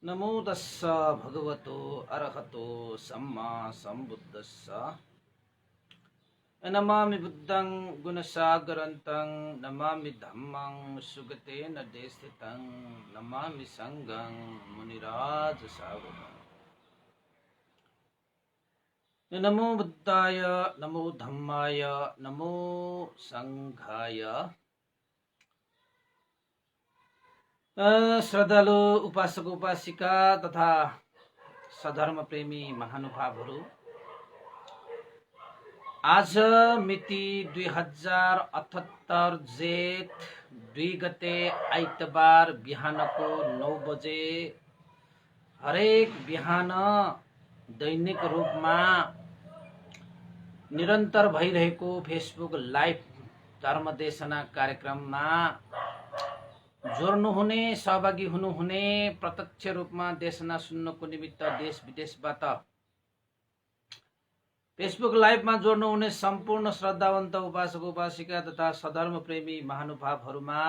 नमो तस्स भगवतो अरहतो सम्मा सम्बुद्धस्स नमामि बुद्धं गुणसागरन्तं नमामि धम्मं सुगतेन देशितं नमामि संघं मुनिराज सागरम् नमो बुद्धाय नमो धम्माय नमो संघाय। श्रद्धालु उपासक उपासिका तथा सधर्म प्रेमी महानुभावहरू, आज मिति 2078 जेठ 2 गते आइतबार बिहानको 9 बजे हरेक बिहान दैनिक रूपमा निरन्तर भइरहेको फेसबुक लाइभ धर्मदेशना कार्यक्रममा जोड्नुहुने, सहभागी हुनुहुने, प्रत्यक्ष रूपमा देशना सुन्नको निमित्त देश विदेशबाट फेसबुक लाइभमा जोड्नुहुने सम्पूर्ण श्रद्धावन्त उपासक उपासिका तथा सधर्म प्रेमी महानुभावहरूमा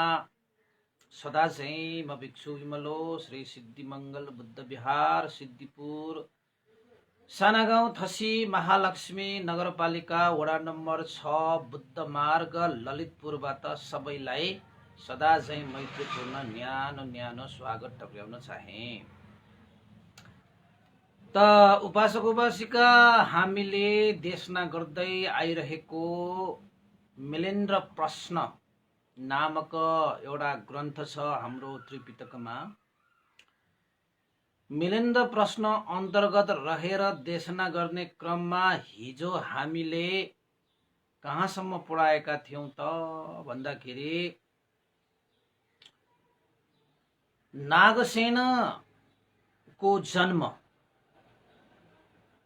सदा चाहिँ म भिक्षु विमलो श्री सिद्धिमङ्गल बुद्ध विहार सिद्धिपुर सानागाउँ थसी महालक्ष्मी नगरपालिका वडा नम्बर 6 बुद्ध मार्ग ललितपुरबाट सबैलाई सदा चाहिँ मैत्रीपूर्ण न्यानो स्वागत टक्राउन चाहे। त उपासक उपासिका, हामीले देशना गर्दै आइरहेको मिलेन्द्र प्रश्न नामक एउटा ग्रन्थ छ हाम्रो त्रिपिटकमा। मिलेन्द्र प्रश्न अन्तर्गत रहेर देशना गर्ने क्रममा हिजो हामीले कहाँसम्म पढाएका थियौं त भन्दाखेरि नागसेनको जन्म,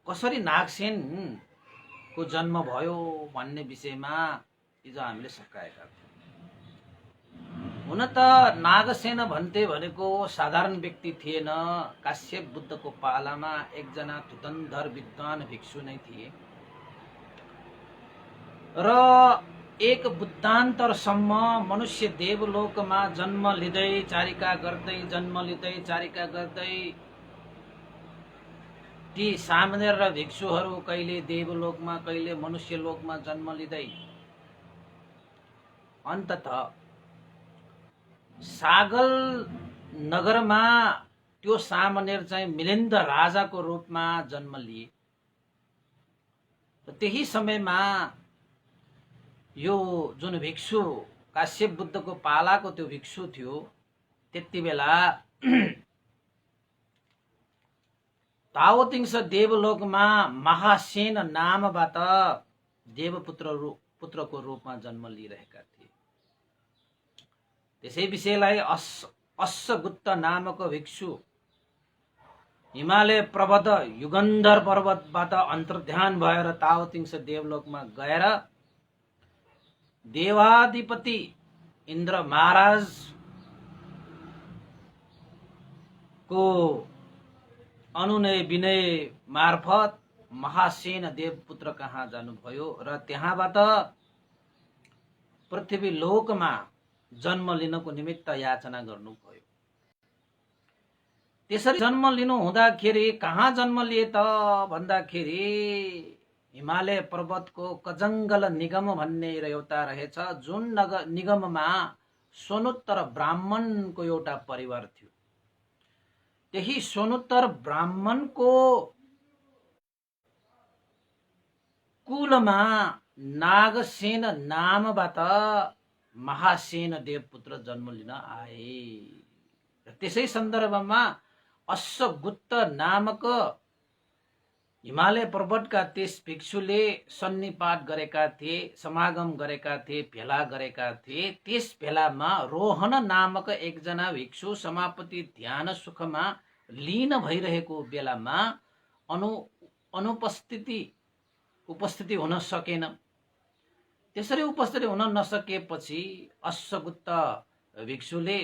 कसरी नागसेनको जन्म भयो भन्ने विषयमा हिजो हामीले सकाएका थियौं। हुन त नागसेन भन्थे भनेको साधारण व्यक्ति थिएन, काश्यप बुद्धको पालामा एकजना धुतन्धर विद्वान भिक्षु नै थिए र एक बुद्धान्तरसम्म मनुष्य देवलोकमा जन्म लिँदै चारिका गर्दै ती सामनेर र भिक्षुहरू कहिले देवलोकमा कहिले मनुष्य लोकमा जन्म लिँदै अन्ततः सागल नगरमा त्यो सामनेर चाहिँ मिलेन्द्र राजाको रूपमा जन्म लिए। त्यही समयमा यो जुन भिक्षु काश्यप बुद्धको पालाको त्यो भिक्षु थियो, त्यति बेला ताओतिङ्स देवलोकमा महासेन नामबाट पुत्रको रूपमा जन्म लिइरहेका थिए। त्यसै विषयलाई अश्वगुप्त नामक भिक्षु हिमालय पर्वत युगन्धर पर्वतबाट अन्तर्ध्यान भएर ताओतिङ्स देवलोकमा गएर देवाधिपति इन्द्र महाराज को अनुनय विनय मार्फत महासेन देवपुत्र कहाँ जानुभयो र त्यहाँबाट पृथ्वी लोकमा जन्म लिनको निमित्त याचना गर्नुभयो। त्यसरी जन्म लिनु हुँदाखेरि कहाँ जन्म लिए त भन्दाखेरि हिमालय पर्वतको कजङ्गल निगम भन्ने एउटा रहेछ, जुन निगममा सोनोत्तर ब्राह्मणको एउटा परिवार थियो। त्यही सोनोत्तर ब्राह्मणको कुलमा नागसेन नामबाट महासेन देवपुत्र जन्म लिन आए। त्यसै सन्दर्भमा अश्वगुप्त नामक हिमालय पर्वतका त्यस भिक्षुले सन्निपात गरेका थिए, समागम गरेका थिए, भेला गरेका थिए। त्यस भेलामा रोहन नामक एकजना भिक्षु समापति ध्यान सुखमा लीन भइरहेको बेलामा उपस्थिति हुन सकेन। त्यसरी उपस्थिति हुन नसकेपछि अश्वगुप्त भिक्षुले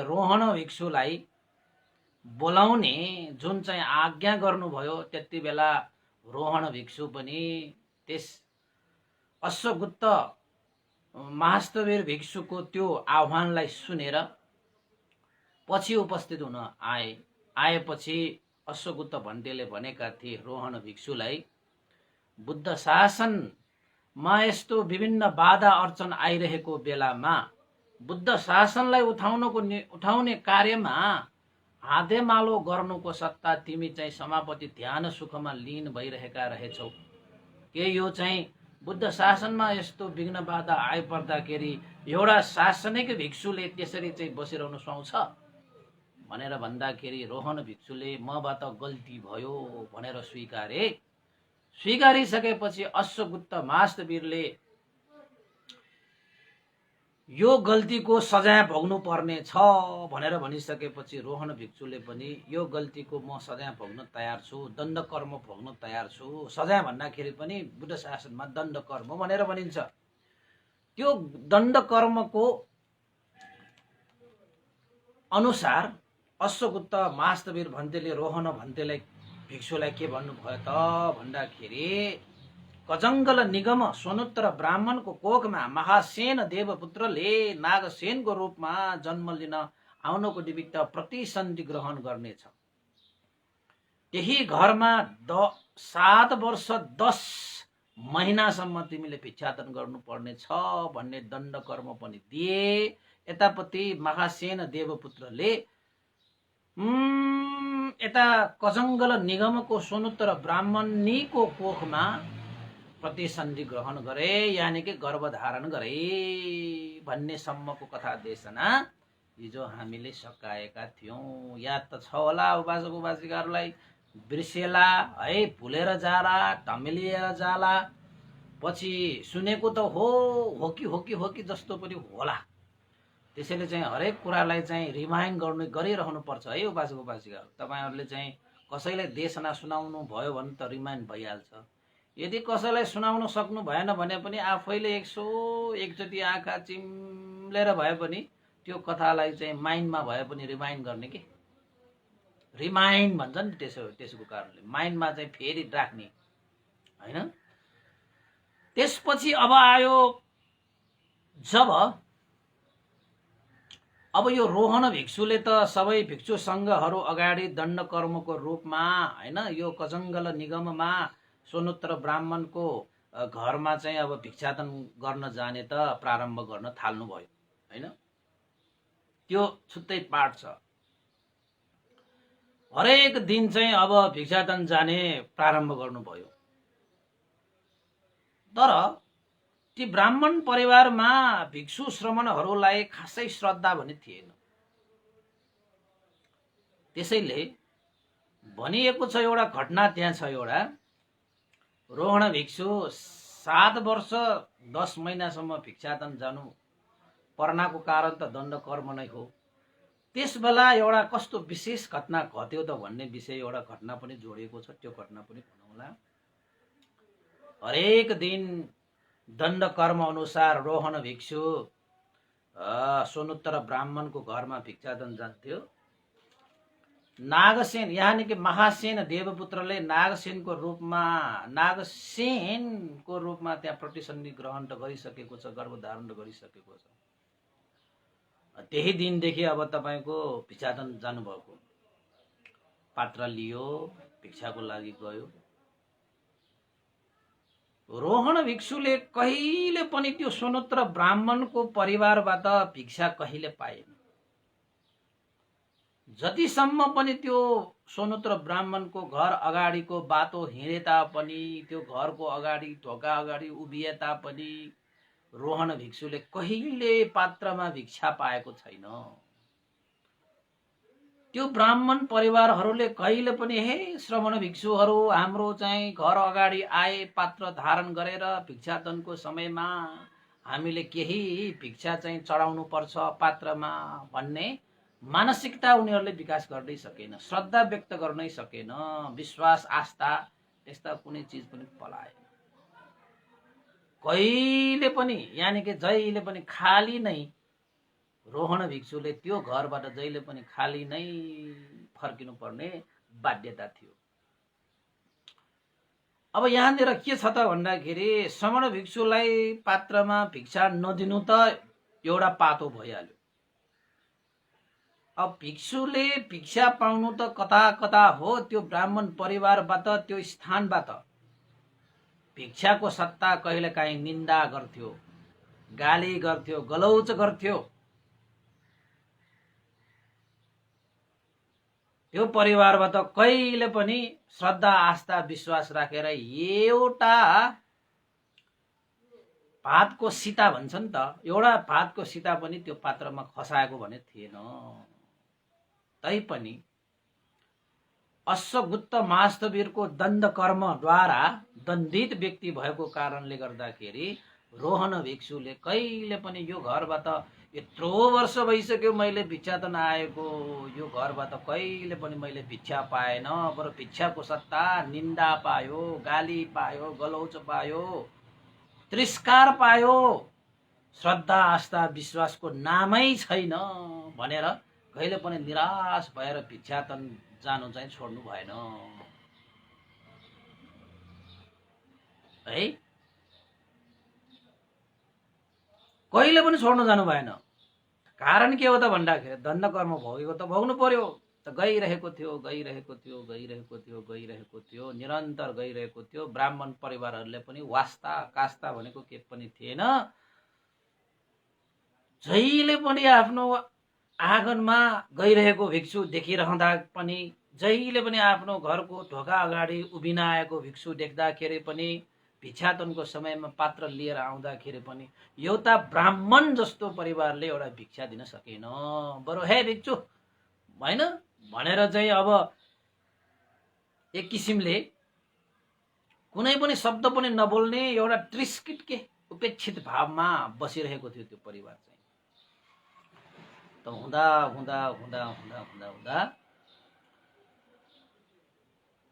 रोहन भिक्षुलाई बोलाउने जुन चाहिँ आज्ञा गर्नुभयो, त्यति बेला रोहन भिक्षु पनि त्यस अश्वगुप्त महास्तवीर भिक्षुको त्यो आह्वानलाई सुनेर पछि उपस्थित हुन आए। आएपछि अश्वगुप्त भन्टेले भनेका थिए रोहन भिक्षुलाई, बुद्ध शासनमा यस्तो विभिन्न बाधा अर्चन आइरहेको बेलामा बुद्ध शासनलाई उठाउने कार्यमा हातेमालो गर्नुको सट्टा तिमी चाहिँ समापति ध्यान सुखमा लीन भइरहेका रहेछौ। के यो चाहिँ बुद्ध शासनमा यस्तो विघ्न बाधा आइपर्दाखेरि एउटा शासनिक भिक्षुले त्यसरी चाहिँ बसिरहनु सुहाउँछ भनेर भन्दाखेरि रोहन भिक्षुले मबाट गल्ती भयो भनेर स्वीकारिसकेपछि अश्वगुप्त महास्तवीरले यो गल्तीको सजाय भोग्नु पर्ने छ भनेर भनिसकेपछि रोहन भिक्षुले पनि यो गल्तीको म सजाय भोग्न तयार छु, दण्ड कर्म भोग्न तयार छु। सजाय भन्दाखेरि पनि बुद्ध शासनमा दण्ड कर्म भनेर भनिन्छ। त्यो दण्ड कर्मको अनुसार अश्वगुप्त महास्तवीर भन्तेले रोहन भन्तेलाई भिक्षुलाई के भन्नुभयो त भन्दाखेरि, कजङ्गल निगम सोनुत्र ब्राह्मणको कोखमा महासेन देवपुत्रले नागसेनको रूपमा जन्म लिन आउनको निमित्त प्रतिसन्धि ग्रहण गर्नेछ। त्यही घरमा 7 वर्ष 10 महिनासम्म तिमीले भिक्षाटन गर्नुपर्ने छ भन्ने दण्ड कर्म पनि दिए। यतापट्टि महासेन देवपुत्रले यता कजङ्गल निगमको सोनुत्र ब्राह्मणीको कोखमा प्रतिसन्धि ग्रहण गरे, यानि कि गर्भधारण गरे भन्ने सम्मको कथा देशना हिजो हामीले सकाएका थियौं। याद त छ होला उपासक उपासिकाहरूलाई, बिर्सेला है, भुलेर जाला, टमिलिएर जाला, पछि सुनेको त हो कि जस्तो पनि होला। त्यसैले चाहिँ हरेक कुरालाई चाहिँ रिमाइन्ड गरिरहनु पर्छ है उपासक उपासिकाहरू। तपाईहरुले चाहिँ कसैलाई देशना सुनाउनु भयो भने त रिमाइन्ड भइहाल्छ। यदि कसैलाई सुनाउन सक्नु भएन भने पनि आफैले 101 चोटि आँखा चिम्लेर भए पनि त्यो कथालाई चाहिँ माइन्डमा भए पनि रिमाइन्ड गर्ने के, रिमाइन्ड भन्छ नि त्यसको कारणले माइन्डमा चाहिँ फेरि राख्ने हैन। त्यसपछि अब आयो अब यो रोहन भिक्षुले त सबै भिक्षु संघहरू अगाडि दण्ड कर्मको रूपमा हैन यो कजङ्गल निगममा सोनुत्र ब्राह्मणको घरमा चाहिँ अब भिक्षाटन गर्न जाने त प्रारम्भ गर्न थाल्नु भयो हैन। त्यो छुट्टै पाठ छ। हरेक दिन चाहिँ अब भिक्षाटन जाने प्रारम्भ गर्नुभयो। तर ती ब्राह्मण परिवारमा भिक्षु श्रमणहरूलाई खासै श्रद्धा भने थिएन। त्यसैले भनिएको छ एउटा घटना त्यहाँ छ। एउटा रोहन भिक्षु 7 वर्ष 10 महिनासम्म भिक्षाटन जानु पर्नाको कारण त दण्ड कर्म नै हो। त्यस बेला एउटा कस्तो विशेष घटना घट्यो त भन्ने विषय एउटा घटना पनि जोडिएको छ। त्यो घटना पनि भनौँला। हरेक दिन दण्ड कर्म अनुसार रोहन भिक्षु सोनुत्र ब्राह्मणको घरमा भिक्षाटन जान्थ्यो। नागसेन यानि कि महासेन देवपुत्रले नागसेनको रूपमा त्यहाँ प्रतिसन्धि ग्रहण त गरिसकेको छ, गर्भधारण गरिसकेको छ। त्यही दिनदेखि अब तपाईको भिक्षाटन जानुभएको पात्र लियो, भिक्षाको लागि गयो। रोहन भिक्षुले कहिले पनि त्यो सोनुत्र ब्राह्मणको परिवारबाट भिक्षा कहिले पाएन। जतिसम्म पनि त्यो सोनुत्र ब्राह्मणको घर अगाडिको बाटो हिँडे तापनि, त्यो घरको अगाडि ढोका अगाडि उभिए तापनि रोहन भिक्षुले कहिले पात्रमा भिक्षा पाएको छैन। त्यो ब्राह्मण परिवारहरूले कहिले पनि हे श्रमण भिक्षुहरू हाम्रो चाहिँ घर अगाडि आए पात्र धारण गरेर भिक्षाटनको समयमा हामीले केही भिक्षा चाहिँ चढाउनु पर्छ पात्रमा भन्ने मानसिकता उनीहरूले विकास गर्दै सकेन, श्रद्धा व्यक्त गर्नै सकेन, विश्वास आस्था त्यस्ता कुनै चीज पनि पलाए। कहिले पनि यानि कि जहिले पनि खाली नै रोहन भिक्षुले त्यो घरबाट जहिले पनि खाली नै फर्किनु पर्ने बाध्यता थियो। अब यहाँनिर के छ त भन्दाखेरि श्रमण भिक्षुलाई पात्रमा भिक्षा नदिनु त एउटा पातो भइहाल्यो। अब भिक्षुले भिक्षा पाउनु त कता कता हो, त्यो ब्राह्मण परिवारबाट, त्यो स्थानबाट भिक्षाको सट्टा कहिलेकाहीँ निन्दा गर्थ्यो, गाली गर्थ्यो, गलौच गर्थ्यो। त्यो परिवारबाट कहिले पनि श्रद्धा आस्था विश्वास राखेर एउटा भातको सीता भन्छ नि त, एउटा भातको सीता पनि त्यो पात्रमा खसाएको भने थिएन। तैपनि अश्वगुप्त महास्तवीरको दण्ड कर्मद्वारा दण्डित व्यक्ति भएको कारणले गर्दाखेरि रोहन भिक्षुले कहिले पनि यो घरबाट, यत्रो वर्ष भइसक्यो मैले भिक्षाटन आएको, यो घरबाट कहिले पनि मैले भिक्षा पाएन, बरु भिक्षाको सट्टा निन्दा पायो, गाली पायो, गलौच पायो, तिरस्कार पायो, श्रद्धा आस्था विश्वासको नामै छैन भनेर कहिले पनि निराश भएर भिक्षाटन जानु चाहिँ छोड्नु भएन है। कहिले पनि छोड्नु जानु भएन। कारण के हो त भन्दाखेरि दण्ड कर्म भोगेको त भोग्नु पर्यो, त गइरहेको थियो, गइरहेको थियो, गइरहेको थियो, गइरहेको थियो, निरन्तर गइरहेको थियो। ब्राह्मण परिवारहरूले पनि वास्ता कास्ता भनेको के पनि थिएन। जहिले पनि आफ्नो आँगनमा गइरहेको भिक्षु देखिरहँदा पनि, जहिले पनि आफ्नो घरको ढोका अगाडि उभिन आएको भिक्षु देख्दाखेरि पनि, भिक्षाटनको समयमा पात्र लिएर आउँदाखेरि पनि एउटा ब्राह्मण जस्तो परिवारले एउटा भिक्षा दिन सकेन। बरु हे भिक्षु होइन भनेर चाहिँ अब एक किसिमले कुनै पनि शब्द पनि नबोल्ने एउटा त्रिस्किट के उपेक्षित भावमा बसिरहेको थियो त्यो परिवार चाहिँ। त हुँदा हुँदा हुँदा हुँदा हुँदा हुँदा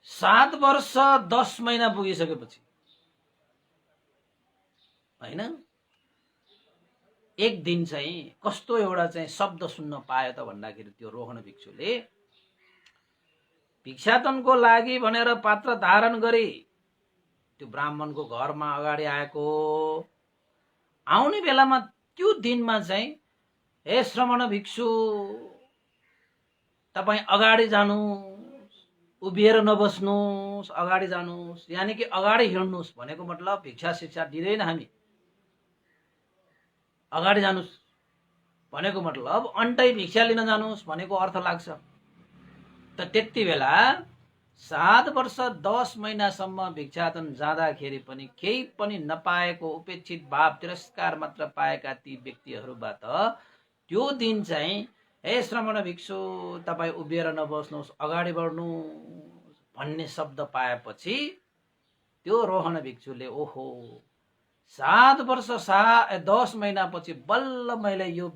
7 वर्ष 10 महिना पुगिसकेपछि होइन, एक दिन चाहिँ कस्तो एउटा चाहिँ शब्द सुन्न पायो त भन्दाखेरि त्यो रोहन भिक्षुले भिक्षाटनको लागि भनेर पात्र धारण गरी त्यो ब्राह्मणको घरमा अगाडि आएको, आउने बेलामा त्यो दिनमा चाहिँ हे श्रमण भिक्षु तपाईँ अगाडि जानुहोस्, उभिएर नबस्नुहोस्, अगाडि जानुहोस्, यानि कि अगाडि हिँड्नुहोस् भनेको मतलब भिक्षा शिक्षा दिँदैन हामी, अगाडि जानुहोस् भनेको मतलब अन्टै भिक्षा लिन जानुहोस् भनेको अर्थ लाग्छ। त त्यति बेला 7 वर्ष 10 महिनासम्म भिक्षाटन जाँदाखेरि पनि केही पनि नपाएको उपेक्षित भाव तिरस्कार मात्र पाएका ती व्यक्तिहरूबाट त्यो दिन चाहिँ हे श्रमण भिक्षु तपाईँ उभिएर नबस्नुहोस्, अगाडि बढ्नुहोस् भन्ने शब्द पाएपछि त्यो रोहन भिक्षुले ओहो 7 वर्ष 10 महिनापछि बल्ल मैले यो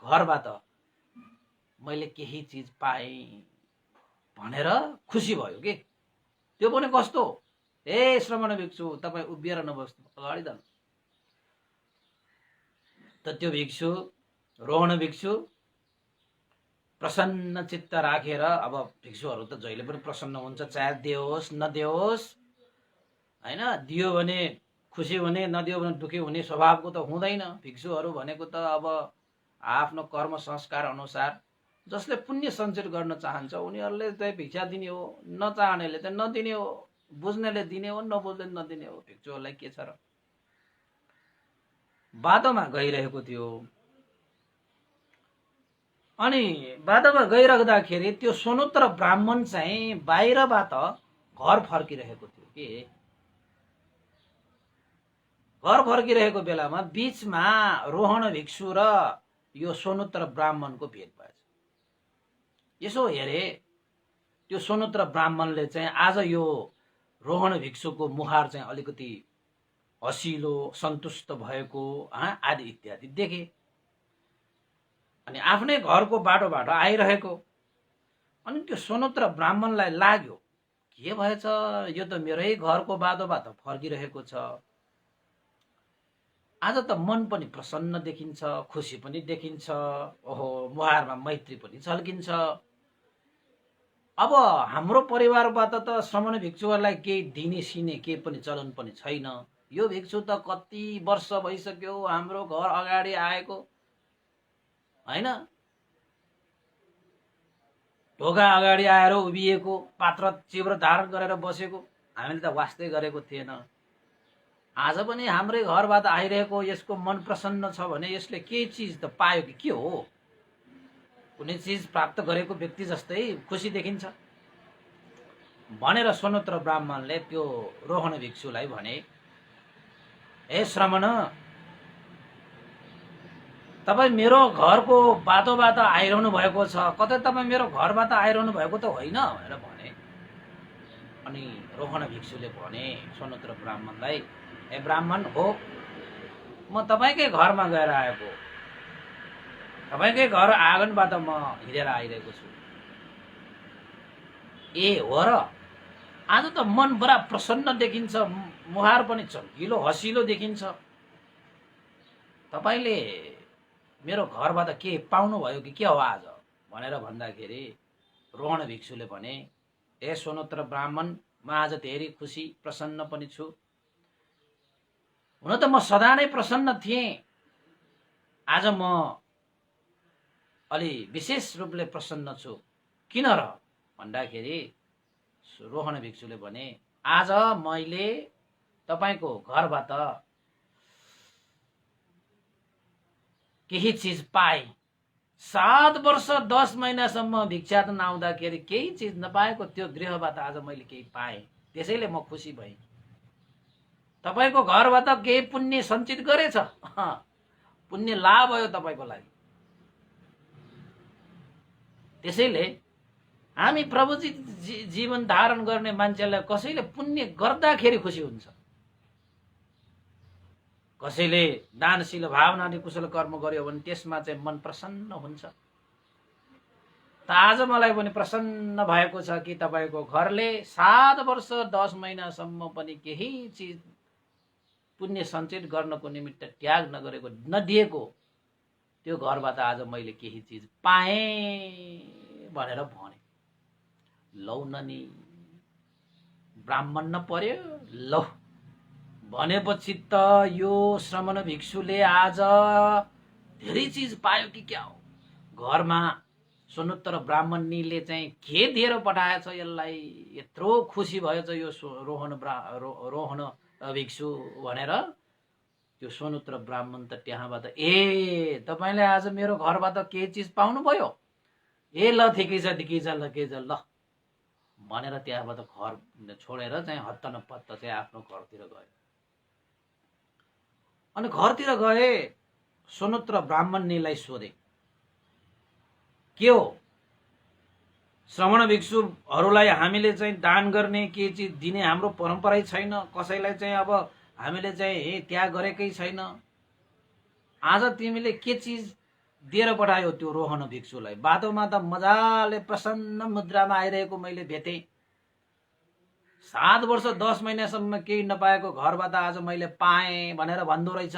घरबाट मैले केही चिज पाएँ भनेर खुसी भयो के। त्यो पनि कस्तो, ए श्रमण भिक्षु तपाईँ उभिएर नबस्नु, अगाडि जानु। त त्यो भिक्षु रोहन भिक्षु प्रसन्न चित्त राखेर, अब भिक्षुहरू त जहिले पनि प्रसन्न हुन्छ, चाहे दियोस् नदियोस् होइन, दियो भने खुसी हुने, नदियो भने दुखी हुने स्वभावको त हुँदैन। भिक्षुहरू भनेको त अब आफ्नो कर्म संस्कार अनुसार जसले पुण्य सञ्चित गर्न चाहन्छ उनीहरूले चाहिँ भिक्षा दिने हो, नचाहनेले चाहिँ नदिने हो, बुझ्नेले दिने हो, नबुझ्ने नदिने हो। भिक्षुहरूलाई के छ र। बाटोमा गइरहेको थियो, अनि बाटोमा गइराख्दाखेरि त्यो सोनुत्र ब्राह्मण चाहिँ बाहिरबाट घर फर्किरहेको थियो के। घर फर्किरहेको बेलामा बीचमा रोहन भिक्षु र यो सोनुत्र ब्राह्मणको भेट भएछ। यसो हेरे त्यो सोनुत्र ब्राह्मणले चाहिँ आज यो रोहन भिक्षुको मुहार चाहिँ अलिकति हसिलो सन्तुष्ट भएको आदि इत्यादि देखे। अनि आफ्नै घरको बाटोबाट आइरहेको, अनि त्यो सोनुत्र ब्राह्मणलाई लाग्यो के भएछ, यो त मेरै घरको बाटोबाट फर्किरहेको छ, आज त मन पनि प्रसन्न देखिन्छ, खुसी पनि देखिन्छ, ओहो मुहारमा मैत्री पनि छल्किन्छ। अब हाम्रो परिवारबाट त श्रमण भिक्षुहरूलाई केही दिने सिने केही पनि चलन पनि छैन। यो भिक्षु त कति वर्ष भइसक्यो हाम्रो घर अगाडि आएको होइन, ढोका अगाडि आएर उभिएको, पात्र चिब्रो धारण गरेर बसेको हामीले त वास्तै गरेको थिएन। आज पनि हाम्रै घरबाट आइरहेको यसको मन प्रसन्न छ भने यसले केही चिज त पायो कि के हो? कुनै चिज प्राप्त गरेको व्यक्ति जस्तै खुसी देखिन्छ भनेर सोनोत्र ब्राह्मणले त्यो रोहन भिक्षुलाई भने, हे श्रमण, तपाईँ मेरो घरको बाटोबाट आइरहनु भएको छ, कतै तपाईँ मेरो घरबाट आइरहनु भएको त होइन भनेर भने। अनि रोहन भिक्षुले भने सोनोत्र ब्राह्मणलाई, हे ब्राह्मण हो, म तपाईँकै घरमा गएर आएको, तपाईँकै घर आँगनबाट म हिँडेर आइरहेको छु। ए हो र? आज त मन बडा प्रसन्न देखिन्छ, मुहार पनि चम्किलो हँसिलो देखिन्छ। तपाईँले मेरो घरबाट के पाउनुभयो कि के हो आज भनेर भन्दाखेरि रोहन भिक्षुले भने, हे सोनोत्र ब्राह्मण, म आज धेरै खुसी प्रसन्न पनि छु। हुन त म सदा नै प्रसन्न थिएँ, आज म अलि विशेष रूपले प्रसन्न छु। किन र भन्दाखेरि रोहन भिक्षुले भने, आज मैले तपाईको घरबाट केही चिज पाएँ। 7 वर्ष 10 महिनासम्म भिक्षाटन आउँदाखेरि केही चिज नपाएको त्यो गृहबाट आज मैले केही पाएँ, त्यसैले म खुसी भएँ। तपाईको घरबाट केही पुण्य सञ्चित गरेछ, पुण्य लाभ भयो तपाईको लागि। त्यसैले हामी प्रभुजी जीवन धारण गर्ने मान्छेलाई कसैले पुण्य गर्दाखेरि खुसी हुन्छ। कसैले दानशील भावनाले कुशल कर्म गर्यो भने त्यसमा चाहिँ मन प्रसन्न हुन्छ। त आज मलाई पनि प्रसन्न भएको छ कि तपाईको घरले 7 वर्ष 10 महिनासम्म पनि केही चिज पुण्य सञ्चित गर्नको निमित्त त्याग नगरेको नदिएको त्यो घरबाट आज मैले केही चिज पाएँ भनेर भने। लौ ननी ब्राह्मण न पर्यो। लौ भनेपछि त यो श्रमण भिक्षुले आज धेरै चिज पायो कि क्या हो? घरमा सोनोत्तर ब्राह्मणीले चाहिँ के दिएर पठाएछ यसलाई, यत्रो खुसी भएछ यो रोहन भिक्षु भनेर त्यो सोनोत्तर ब्राह्मण त त्यहाँबाट, ए तपाईले आज मेरो घरबाट केही चिज पाउनुभयो, ए ल ठिकै छ ल भनेर त्यहाँबाट घर छोडेर चाहिँ हत्त न पत्त चाहिँ आफ्नो घरतिर गए। अनि घरतिर गए सोनोत्र ब्राह्मणीलाई सोधे, के हो श्रमण भिक्षुहरूलाई हामीले चाहिँ दान गर्ने के चिज दिने हाम्रो परम्परै छैन, कसैलाई चाहिँ अब हामीले चाहिँ त्याग गरेकै छैन, आज तिमीले के चिज दिएर पठायो त्यो रोहन भिक्षुलाई? बाटोमा त मजाले प्रसन्न मुद्रामा आइरहेको मैले भेटेँ, 7 वर्ष 10 महिनासम्म केही नपाएको घरबाट आज मैले पाएँ भनेर भन्दो रहेछ।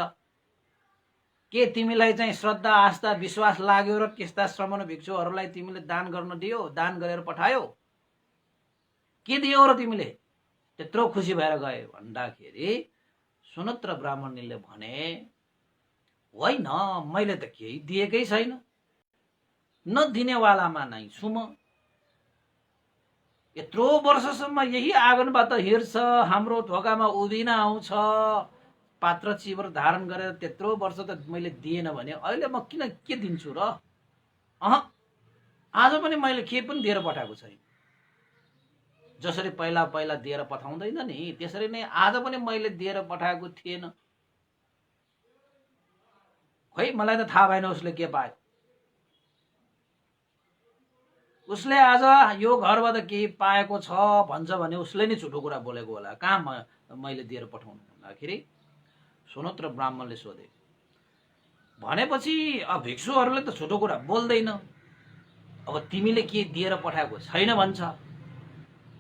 के तिमीलाई चाहिँ श्रद्धा आस्था विश्वास लाग्यो र त्यस्ता श्रमण भिक्षुहरूलाई तिमीले दान गर्न दियो, दान गरेर पठायो? के दियो र तिमीले त्यत्रो खुसी भएर गए भन्दाखेरि सोनोत्र ब्राह्मणीले भने, होइन मैले त केही दिएकै छैन, नदिनेवालामा नै छु म। यत्रो वर्षसम्म यही आँगनबाट हिँड्छ, हाम्रो ढोकामा उभिन आउँछ, पात्र चिबर धारण गरेर त्यत्रो वर्ष त मैले दिएन भने अहिले म किन के दिन्छु र? आज पनि मैले के पनि दिएर पठाएको छैन। जसरी पहिला पहिला दिएर पठाउँदैन नि त्यसरी नै आज पनि मैले दिएर पठाएको थिएन। खै मलाई त थाहा भएन उसले के पायो। उसले आज यो घरबाट केही पाएको छ भन्छ भने उसले नै झुटो कुरा बोलेको होला, कहाँ मैले दिएर पठाउनु भन्दाखेरि सोनोत्र ब्राह्मणले सोधे। भनेपछि अब भिक्षुहरूले त झुटो कुरा बोल्दैन, अब तिमीले के दिएर पठाएको छैन भन्छ,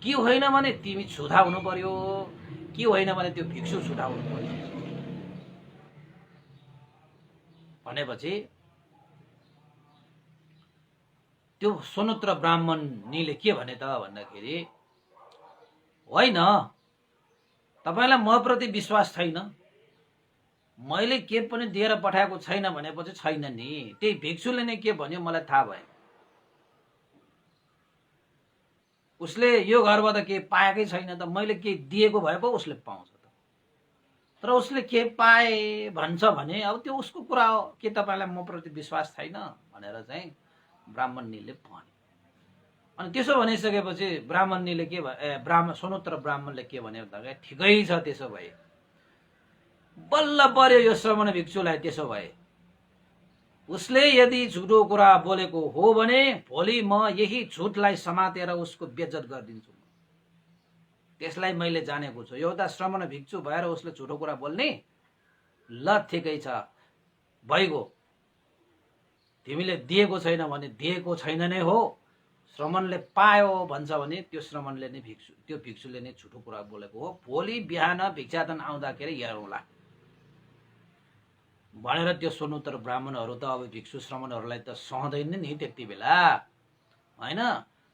के होइन भने तिमी छुधा हुनु पर्यो, के होइन भने त्यो भिक्षु छुधा हुनु पर्यो भनेपछि त्यो सोनोत्र ब्राह्मणीले के भने त भन्दाखेरि, होइन तपाईलाई म प्रति विश्वास छैन, मैले के पनि दिएर पठाएको छैन भनेपछि छैन नि, त्यही भिक्षुले नै के भन्यो मलाई थाहा भयो। उसले यो घरबाट केही पाएकै छैन त मैले केही दिएको भए पो उसले पाउँछ त। तर उसले के पाए भन्छ भने अब त्यो उसको कुरा हो, के तपाईँलाई म प्रति विश्वास छैन भनेर चाहिँ ब्राह्मणनीले भने। अनि त्यसो भनिसकेपछि ब्राह्मणनीले के सोनोत्तर ब्राह्मणले के भने भन्दाखेरि ठिकै छ, त्यसो भए बल्ल पर्यो यो श्रमण भिक्षुलाई। त्यसो भए उसले यदि झुटो कुरा बोलेको हो भने भोलि म यही झुटलाई समातेर उसको बेइज्जत गरिदिन्छु। त्यसलाई मैले जानेको छु, एउटा श्रमण भिक्षु भएर उसले झुटो कुरा बोल्ने। ल ठिकै छ, भइगयो, तिमीले दिएको छैन भने दिएको छैन नै हो, श्रमणले पायो भन्छ भने त्यो श्रमणले नै त्यो भिक्षुले नै झुटो कुरा बोलेको हो, भोलि बिहान भिक्षाटन आउँदाखेरि हेरौँला भनेर त्यो सोनोत्तर ब्राह्मणहरू त अब भिक्षु श्रमणहरूलाई त सहँदैन नि त्यति बेला, होइन?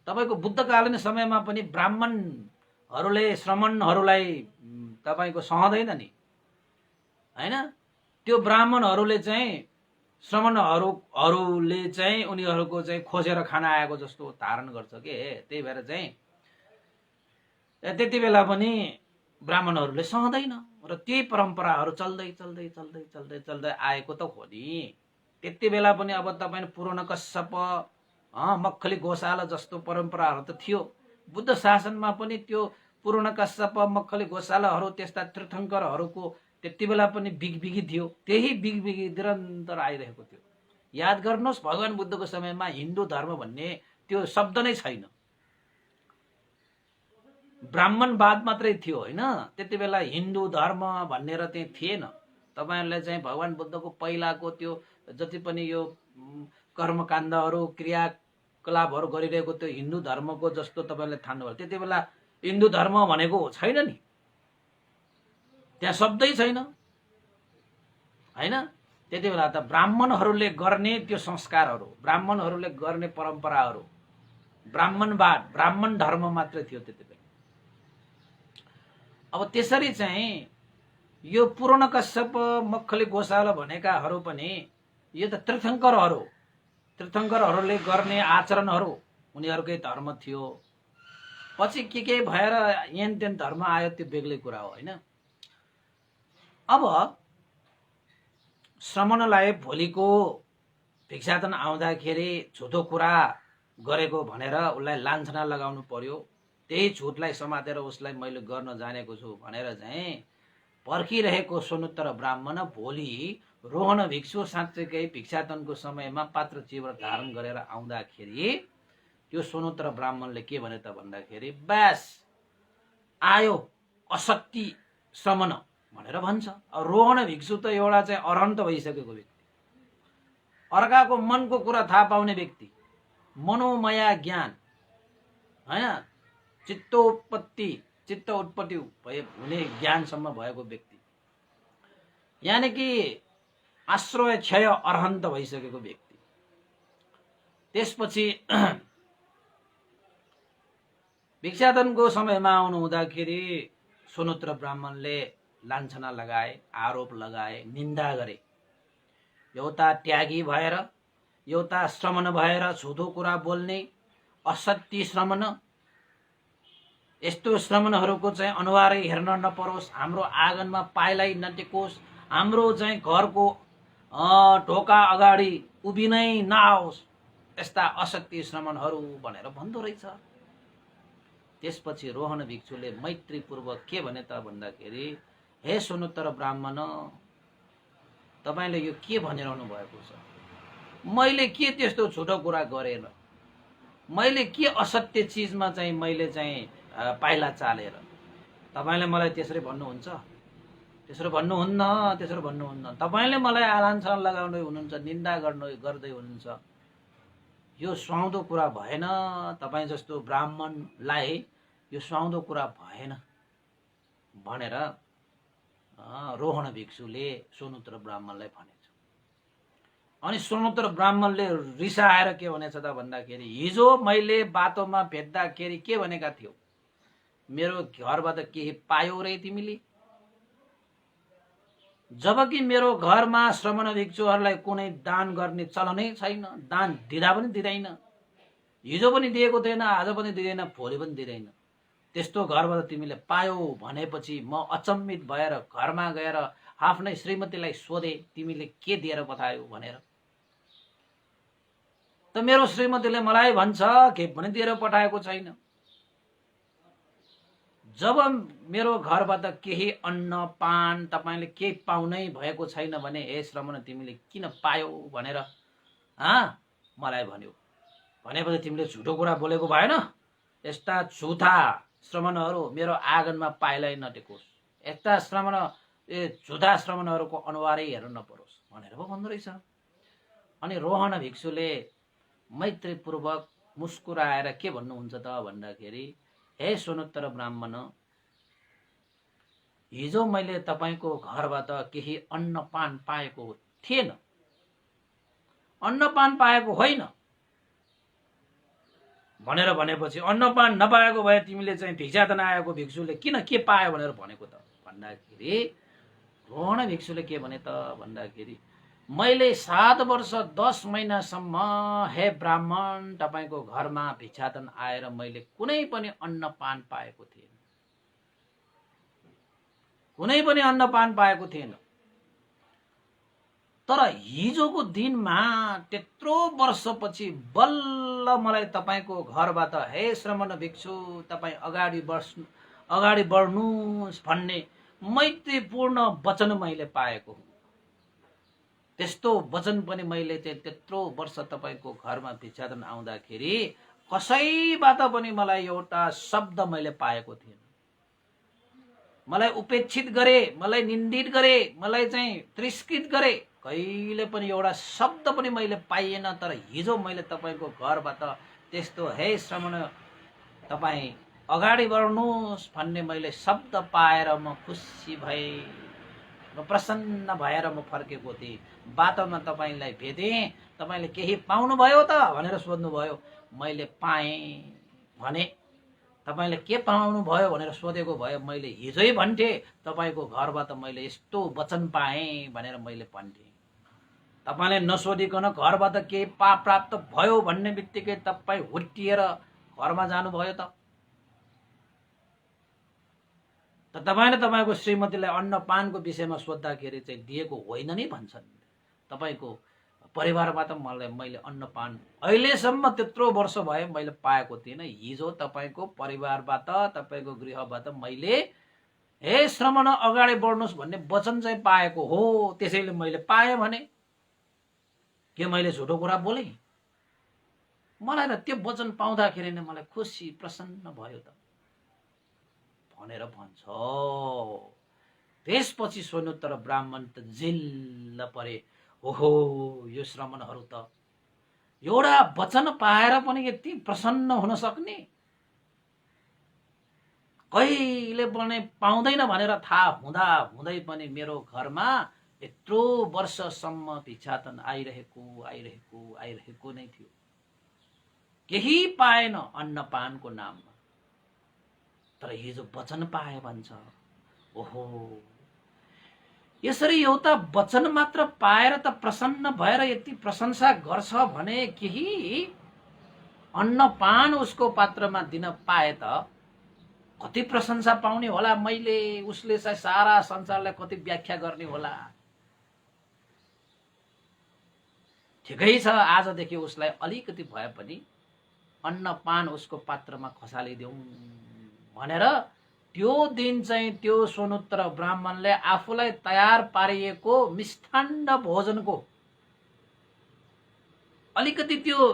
तपाईँको बुद्धकालीन समयमा पनि ब्राह्मणहरूले श्रमणहरूलाई तपाईँको सहँदैन नि, होइन? त्यो ब्राह्मणहरूले चाहिँ श्रमणहरूले चाहिँ उनीहरूको चाहिँ खोजेर खाना आएको जस्तो धारण गर्छ के। त्यही भएर चाहिँ त्यति बेला पनि ब्राह्मणहरूले सहँदैन र त्यही परम्पराहरू चल्दै चल्दै चल्दै चल्दै चल्दै आएको त हो नि। त्यति बेला पनि अब तपाईँ पूर्णकश्यप मक्खली गोशाला जस्तो परम्पराहरू त थियो। बुद्ध शासनमा पनि त्यो पूर्णकश्यप मक्खली गोशालाहरू त्यस्ता तीर्थङ्करहरूको त्यति बेला पनि बिगबिगी थियो। त्यही बिगबिगी निरन्तर आइरहेको थियो। याद गर्नुहोस्, भगवान बुद्धको समयमा हिन्दू धर्म भन्ने त्यो शब्द नै छैन, ब्राह्मणवाद मात्रै थियो, होइन? त्यति बेला हिन्दू धर्म भनेर चाहिँ थिएन। तपाईँहरूले चाहिँ भगवान बुद्धको पहिलाको त्यो जति पनि यो कर्मकाण्डहरू क्रियाकलापहरू गरिरहेको त्यो हिन्दू धर्मको जस्तो तपाईँहरूले ठान्नुभयो। त्यति बेला हिन्दू धर्म भनेको छैन नि, त्यहाँ शब्दै छैन, होइन? त्यति बेला त ब्राह्मणहरूले गर्ने त्यो संस्कारहरू, ब्राह्मणहरूले गर्ने परम्पराहरू, ब्राह्मणवाद, ब्राह्मण धर्म मात्रै थियो त्यति बेला। अब त्यसरी चाहिँ यो पूर्णकश्यप मक्खली गोशाला भनेकाहरू पनि यो त तीर्थङ्करहरूले गर्ने आचरणहरू उनीहरूकै धर्म थियो। पछि के भएर येन तेन धर्म आयो त्यो बेग्लै कुरा हो, होइन? अब श्रमणलाई भोलिको भिक्षाटन आउँदाखेरि झुटो कुरा गरेको भनेर उसलाई लान्छना लगाउनु पर्यो। त्यही झुटलाई समातेर उसलाई मैले गर्न जानेको छु भनेर चाहिँ पर्खिरहेको सोनोत्तर ब्राह्मण भोलि रोहन भिक्षु साँच्चैकै भिक्षाटनको समयमा पात्र चिवर धारण गरेर आउँदाखेरि त्यो सोनोत्तर ब्राह्मणले के भने त भन्दाखेरि बस आयो असत्य श्रमण भनेर भन्छ। अब रोहन भिक्षु त एउटा चाहिँ अरहन्त भइसकेको व्यक्ति, अर्काको मनको कुरा थाहा पाउने व्यक्ति, मनोमया ज्ञान, होइन? चित्त उत्पत्ति हुने ज्ञानसम्म भएको व्यक्ति, यानि कि आश्रय क्षय अरहन्त भइसकेको व्यक्ति। त्यसपछि भिक्षाटनको समयमा आउनु हुँदाखेरि सोनोत्तर ब्राह्मणले लान्छना लगाए, आरोप लगाए, निन्दा गरे। एउटा त्यागी भएर, एउटा श्रमण भएर झुटो कुरा बोल्ने असत्य श्रमण, यस्तो श्रमणहरूको चाहिँ अनुहारै हेर्न नपरोस्, हाम्रो आँगनमा पाइलै नटेकोस्, हाम्रो चाहिँ घरको ढोका अगाडि उभिनै नआओस्, यस्ता असत्य श्रमणहरू भनेर भन्दो रहेछ। त्यसपछि रोहन भिक्षुले मैत्रीपूर्वक के भने त भन्दाखेरि, हे सोनोत्तर ब्राह्मण, तपाईँले यो के भनिरहनु भएको छ? मैले के त्यस्तो झुटो कुरा गरेर, मैले के असत्य चिजमा चाहिँ मैले चाहिँ पाइला चालेर तपाईँले मलाई त्यसरी भन्नुहुन्छ? त्यसरी भन्नुहुन्न। तपाईँले मलाई आलान्छन लगाउँदै हुनुहुन्छ, निन्दा गर्दै हुनुहुन्छ। यो सुहाउँदो कुरा भएन, तपाईँ जस्तो ब्राह्मणलाई यो सुहाउँदो कुरा भएन भनेर रोहन भिक्षुले सोनोत्तर ब्राह्मणलाई भनेछ। अनि सोनोत्तर ब्राह्मणले रिसाएर के भनेछ त भन्दाखेरि, हिजो मैले बाटोमा भेट्दाखेरि के भनेका थियौ? मेरो घरबाट केही पायौ रे तिमीले? जबकि मेरो घरमा श्रमण भिक्षुहरूलाई कुनै दान गर्ने चलनै छैन, दान दिँदा पनि दिँदैन। हिजो पनि दिएको थिएन, आज पनि दिँदैन, भोलि पनि दिँदैन। त्यस्तो घरबाट तिमीले पायौ भनेपछि म अचम्मित भएर घरमा गएर आफ्नै श्रीमतीलाई सोधे, तिमीले के दिएर पठायौ भनेर। त मेरो श्रीमतीले मलाई भन्छ के पनि दिएर पठाएको छैन। जब मेरो घरबाट केही अन्न पान तपाईले केही पाउनै भएको छैन भने हे श्रमण तिमीले किन पायौ भनेर मलाई भन्यो। भनेपछि तिमीले झुटो कुरा बोलेको भएन। यस्ता झुठा श्रमणहरू मेरो आँगनमा पाइलै नटेकोस्। यस्ता श्रमण झुठा श्रमणहरूको अनुहारै हेर्न नपरोस् भनेर पो भन्दो रहेछ। अनि रोहन भिक्षुले मैत्रीपूर्वक मुस्कुराएर के भन्नुहुन्छ त भन्दाखेरि, हे सोनोत्तर ब्राह्मण, हिजो मैले तपाईको घरबाट केही अन्नपान पाएको थिएन, अन्नपान पाएको होइन भनेर भनेपछि अन्नपान नपाएको भए तिमीले चाहिँ भिक्षाटन आएको भिक्षुले किन के पायो भनेर भनेको त भन्दाखेरि, रोहन भिक्षुले के भने त भन्दाखेरि, मैले 7 वर्ष 10 महिनासम्म हे ब्राह्मण तपाईको घरमा भिक्षाटन आएर मैले कुनै पनि अन्नपान पाएको थिएन, कुनै पनि अन्नपान पाएको थिएन। तर हिजोको दिनमा त्यत्रो वर्षपछि बल्ल मलाई तपाईको घरबाट हे श्रमण भिक्षु तपाई अगाडि बढ्नुस् भन्ने मैत्रीपूर्ण वचन मैले पाएको हुँ। त्यस्तो वचन पनि मैले त्यत्रो वर्ष तपाईको घरमा भिक्षाटन आउँदाखेरि कसैबाट पनि मलाई एउटा शब्द मैले पाएको थिएन। मलाई उपेक्षित गरे, मलाई निन्दित गरे, मलाई चाहिँ तिरस्कृत गरे, कहिले पनि एउटा शब्द पनि मैले पाइएन। तर हिजो मैले तपाईको घरबाट त्यस्तो हे श्रमण तपाई अगाडि बढ्नुस् भन्ने मैले शब्द पाएर म खुसी भए, म प्रसन्न भएर म फर्केको थिएँ। बाटोमा तपाईलाई भेटेँ, तपाईले केही पाउनु भयो त भनेर सोध्नु भयो। मैले पाएँ भने, तपाईले के पाउनु भयो भनेर सोधेको भयो, मैले हिजै भन्थे तपाईको घरबाट मैले यस्तो वचन पाएँ भनेर मैले भन्थे। तपाईले नसोधिकन घरबाट के प्राप्त भयो भन्ने बित्तिकै तपाई हुर्किएर घरमा जानुभयो त तपाईले तपाईको श्रीमतीलाई अन्नपानको विषयमा सोद्धाखेरि चाहिँ दिएको होइन नि भन्छन्। तपाईको परिवारबाट मैले अन्नपान अहिलेसम्म त्यत्रो वर्ष भयो मैले पाएको थिएन। हिजो तपाईको परिवारबाट तपाईको गृहबाट मैले हे श्रमण अगाडि बढ्नुस् भन्ने वचन चाहिँ पाएको हो, त्यसैले मैले पाएँ भने के मैले झुटो कुरा बोले? मलाई त त्यो वचन पाउँदाखेरि नै मलाई खुसी प्रसन्न भयो त भनेर भन्छ। त्यसपछि सोनोत्तर ब्राह्मण त जिल्ल परे। ओहो, यो श्रमणहरू त एउटा वचन पाएर पनि यति प्रसन्न हुन सक्ने, कहिले पनि पाउँदैन भनेर थाहा हुँदा हुँदै पनि मेरो घरमा यत्रो वर्षसम्म भिक्षाटन आइरहेको नै थियो, केही पाएन अन्नपानको नाममा। तर हिजो वचन पाए भन्छ। ओहो, यसरी एउटा वचन मात्र पाएर त प्रसन्न भएर यति प्रशंसा गर्छ भने केही अन्नपान उसको पात्रमा दिन पाए त कति प्रशंसा पाउने होला मैले, उसले चाहिँ सारा संसारलाई कति व्याख्या गर्ने होला। ठिकै छ, आजदेखि उसलाई अलिकति भए पनि अन्नपान उसको पात्रमा खसालिदेऊ भनेर त्यो दिन चाहिँ त्यो सोनोत्तर ब्राह्मणले आफूलाई तयार पारिएको मिष्ठान्न भोजनको अलिकति त्यो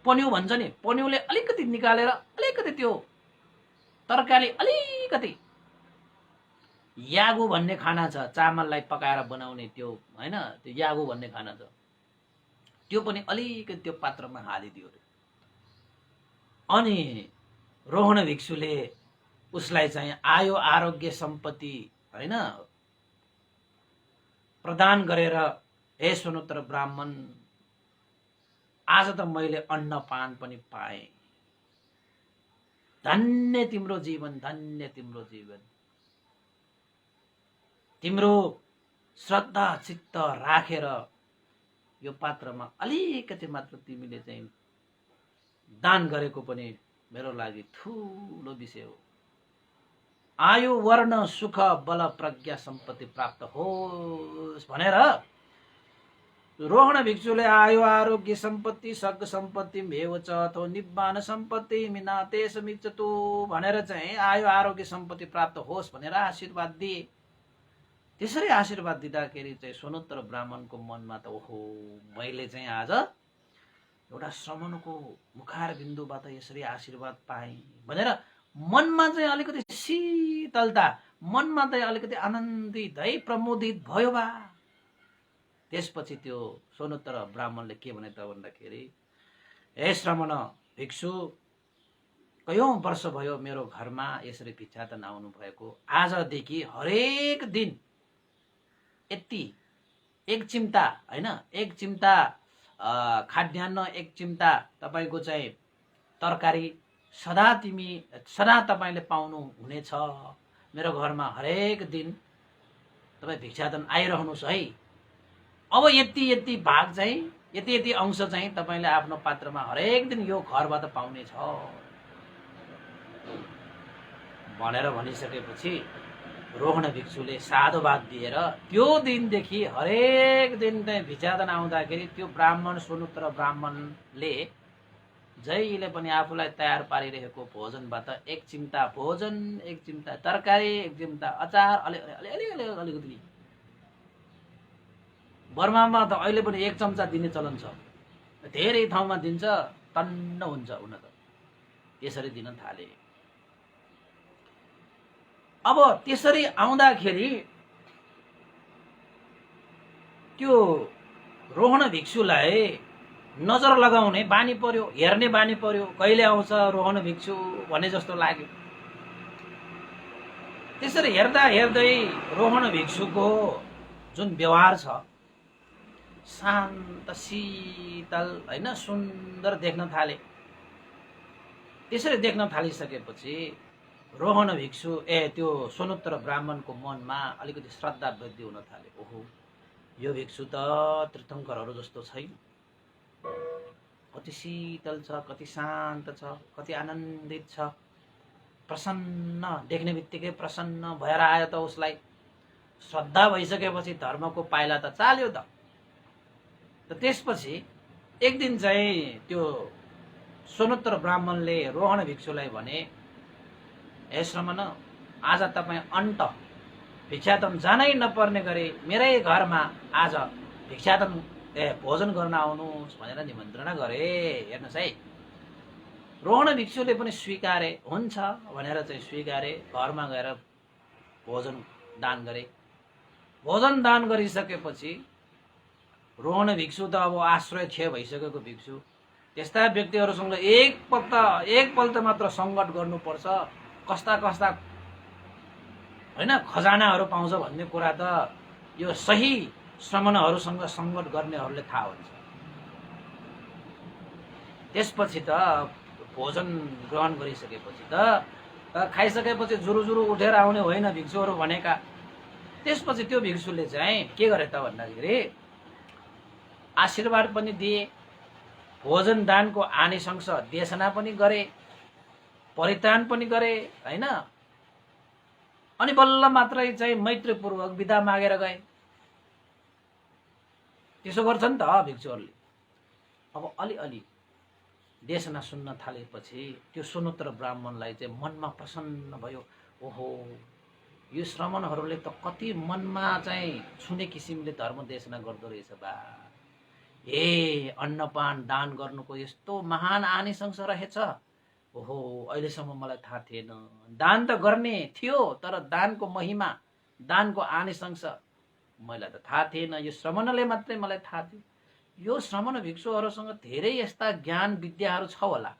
पन्यु भन्छ नि, पन्युले अलिकति निकालेर अलिकति त्यो तरकारी अलिकति यागु भन्ने खाना छ, चामललाई पकाएर बनाउने त्यो हैन, त्यो यागु भन्ने खाना छ, त्यो पनि अलिकति त्यो पात्रमा हालिदियो। अनि रोहन भिक्षुले उसलाई चाहिँ आयो आरोग्य सम्पत्ति हैन प्रदान गरेर, हे सोनोत्तर ब्राह्मण, आज त मैले अन्नपान पनि पाएँ, धन्य तिम्रो जीवन, धन्य तिम्रो जीवन। तिम्रो श्रद्धा चित्त राखेर यो पात्रमा अलिकति मात्र तिमीले चाहिँ दान गरेको पनि मेरो लागि ठुलो विषय हो। आयु वर्ण सुख बल प्रज्ञा सम्पत्ति प्राप्त होस् भनेर रोहण भिक्षुले आयु आरोग्य सम्पत्ति सग सम्पत्ति मेवच अथवा निब्बान सम्पत्ति मिनातेश मिच्चतु भनेर चाहिँ आयु आरोग्य सम्पत्ति प्राप्त होस् भनेर आशीर्वाद दिए। त्यसरी आशीर्वाद दिँदाखेरि चाहिँ सोनोत्तर ब्राह्मणको मनमा त ओहो मैले चाहिँ आज एउटा श्रमणको मुखार बिन्दुबाट यसरी आशीर्वाद पाएँ भनेर मनमा चाहिँ अलिकति शीतलता, मनमा चाहिँ अलिकति आनन्दित है प्रमोदित भयो बा। त्यसपछि त्यो सोनोत्तर ब्राह्मणले के भने त भन्दाखेरि, हे श्रमण भिक्षु, कयौं वर्ष भयो मेरो घरमा यसरी भिक्षाटन आउनु भएको, आजदेखि हरेक दिन यति एक चिम्टा हैन, एक चिम्टा खाद्यान्न, एक चिम्टा तपाईको चाहिँ तरकारी सदा तपाईले पाउनु हुनेछ। मेरो घरमा हरेक दिन तपाई भिक्षाटन आइरहनुस् है। अब यति यति भाग चाहिँ यति यति अंश चाहिँ तपाईले आफ्नो पात्रमा हरेक दिन यो घरबाट पाउने छ भनेर भनिसकेपछि रोहण भिक्षुले साधुवाद दिएर त्यो दिनदेखि हरेक दिन चाहिँ भिक्षाटन आउँदाखेरि त्यो ब्राह्मण सोनोत्तर ब्राह्मणले जहिले पनि आफूलाई तयार पारिरहेको भोजनबाट एक चिम्टा भोजन, एक चिम्टा तरकारी, एक चिम्टा अचार अलिकति, बर्मामा त अहिले पनि एक चम्चा दिने चलन छ, धेरै ठाउँमा दिन्छ, टन्न हुन्छ हुन त। त्यसरी दिन थाले। अब त्यसरी आउँदाखेरि त्यो रोहण भिक्षुलाई नजर लगाउने बानी पर्यो, हेर्ने बानी पर्यो, कहिले आउँछ रोहण भिक्षु भने जस्तो लाग्यो। त्यसरी हेर्दा हेर्दै रोहण भिक्षुको जुन व्यवहार छ शान्त शीतल हैन सुन्दर देख्न थाले। त्यसरी देख्न थालिसकेपछि रोहण भिक्षु त्यो सोनोत्तर ब्राह्मणको मनमा अलिकति श्रद्धा वृद्धि हुन थाले। ओहो यो भिक्षु त तीर्थङ्करहरू जस्तो छैन, कति शीतल छ, कति शान्त छ, कति आनन्दित छ, प्रसन्न, देख्ने बित्तिकै प्रसन्न भएर आयो त। उसलाई श्रद्धा भइसकेपछि धर्मको पाइला त चाल्यो त। त्यसपछि एक दिन चाहिँ त्यो सोनोत्तर ब्राह्मणले रोहण भिक्षुलाई भने, हे श्रमण, आज तपाईँ अन्त भिक्षाटन जानै नपर्ने गरी मेरै घरमा आज भिक्षाटन भोजन गर्न आउनुहोस् भनेर निमन्त्रणा गरे। हेर्नुहोस् है, रोहण भिक्षुले पनि स्वीकारे, हुन्छ भनेर चाहिँ स्वीकारे। घरमा गएर भोजन दान गरे। भोजन दान गरिसकेपछि रोहण भिक्षु त अब आश्रय क्षय भइसकेको भिक्षु, त्यस्ता व्यक्तिहरूसँग एकपल्ट मात्र सङ्कट गर्नुपर्छ, कस्ता कस्ता हैन खजानाहरू पाउँछ भन्ने कुरा त यो सही श्रमणहरूसँग सङ्कट गर्नेहरूले थाहा हुन्छ। त्यसपछि त भोजन ग्रहण गरिसकेपछि त खाइसकेपछि जुरुजुरु उठेर आउने होइन भिक्षुहरू भनेका। त्यसपछि त्यो भिक्षुले चाहिँ के गरे त भन्दाखेरि आशीर्वाद पनि दिए, भोजन दानको आनिशंस देशना पनि गरे, परित्राण पनि गरे हैन। अनि बल्ल मात्रै चाहिँ मैत्रीपूर्वक बिदा मागेर गए। त्यसो गर्छन् त भिक्षुहरूले। अब अलिअलि देशना सुन्न थालेपछि त्यो सोनोत्तर ब्राह्मणलाई चाहिँ मनमा प्रसन्न भयो। ओहो यो श्रमणहरूले त कति मनमा चाहिँ छुने किसिमले धर्म देशना गर्दो रहेछ बा। अन्नपान दान गर्नुको यस्तो महान आनिशंस रहेछ। ओहो अहिलेसम्म मलाई थाहा थिएन। दान त गर्ने थियो तर दानको महिमा, दानको आनिशंस मलाई त थाहा थिएन। यो श्रमणले मात्रै मलाई थाहा थियो। यो श्रमण भिक्षुहरूसँग धेरै यस्ता ज्ञान विद्याहरू छ होला।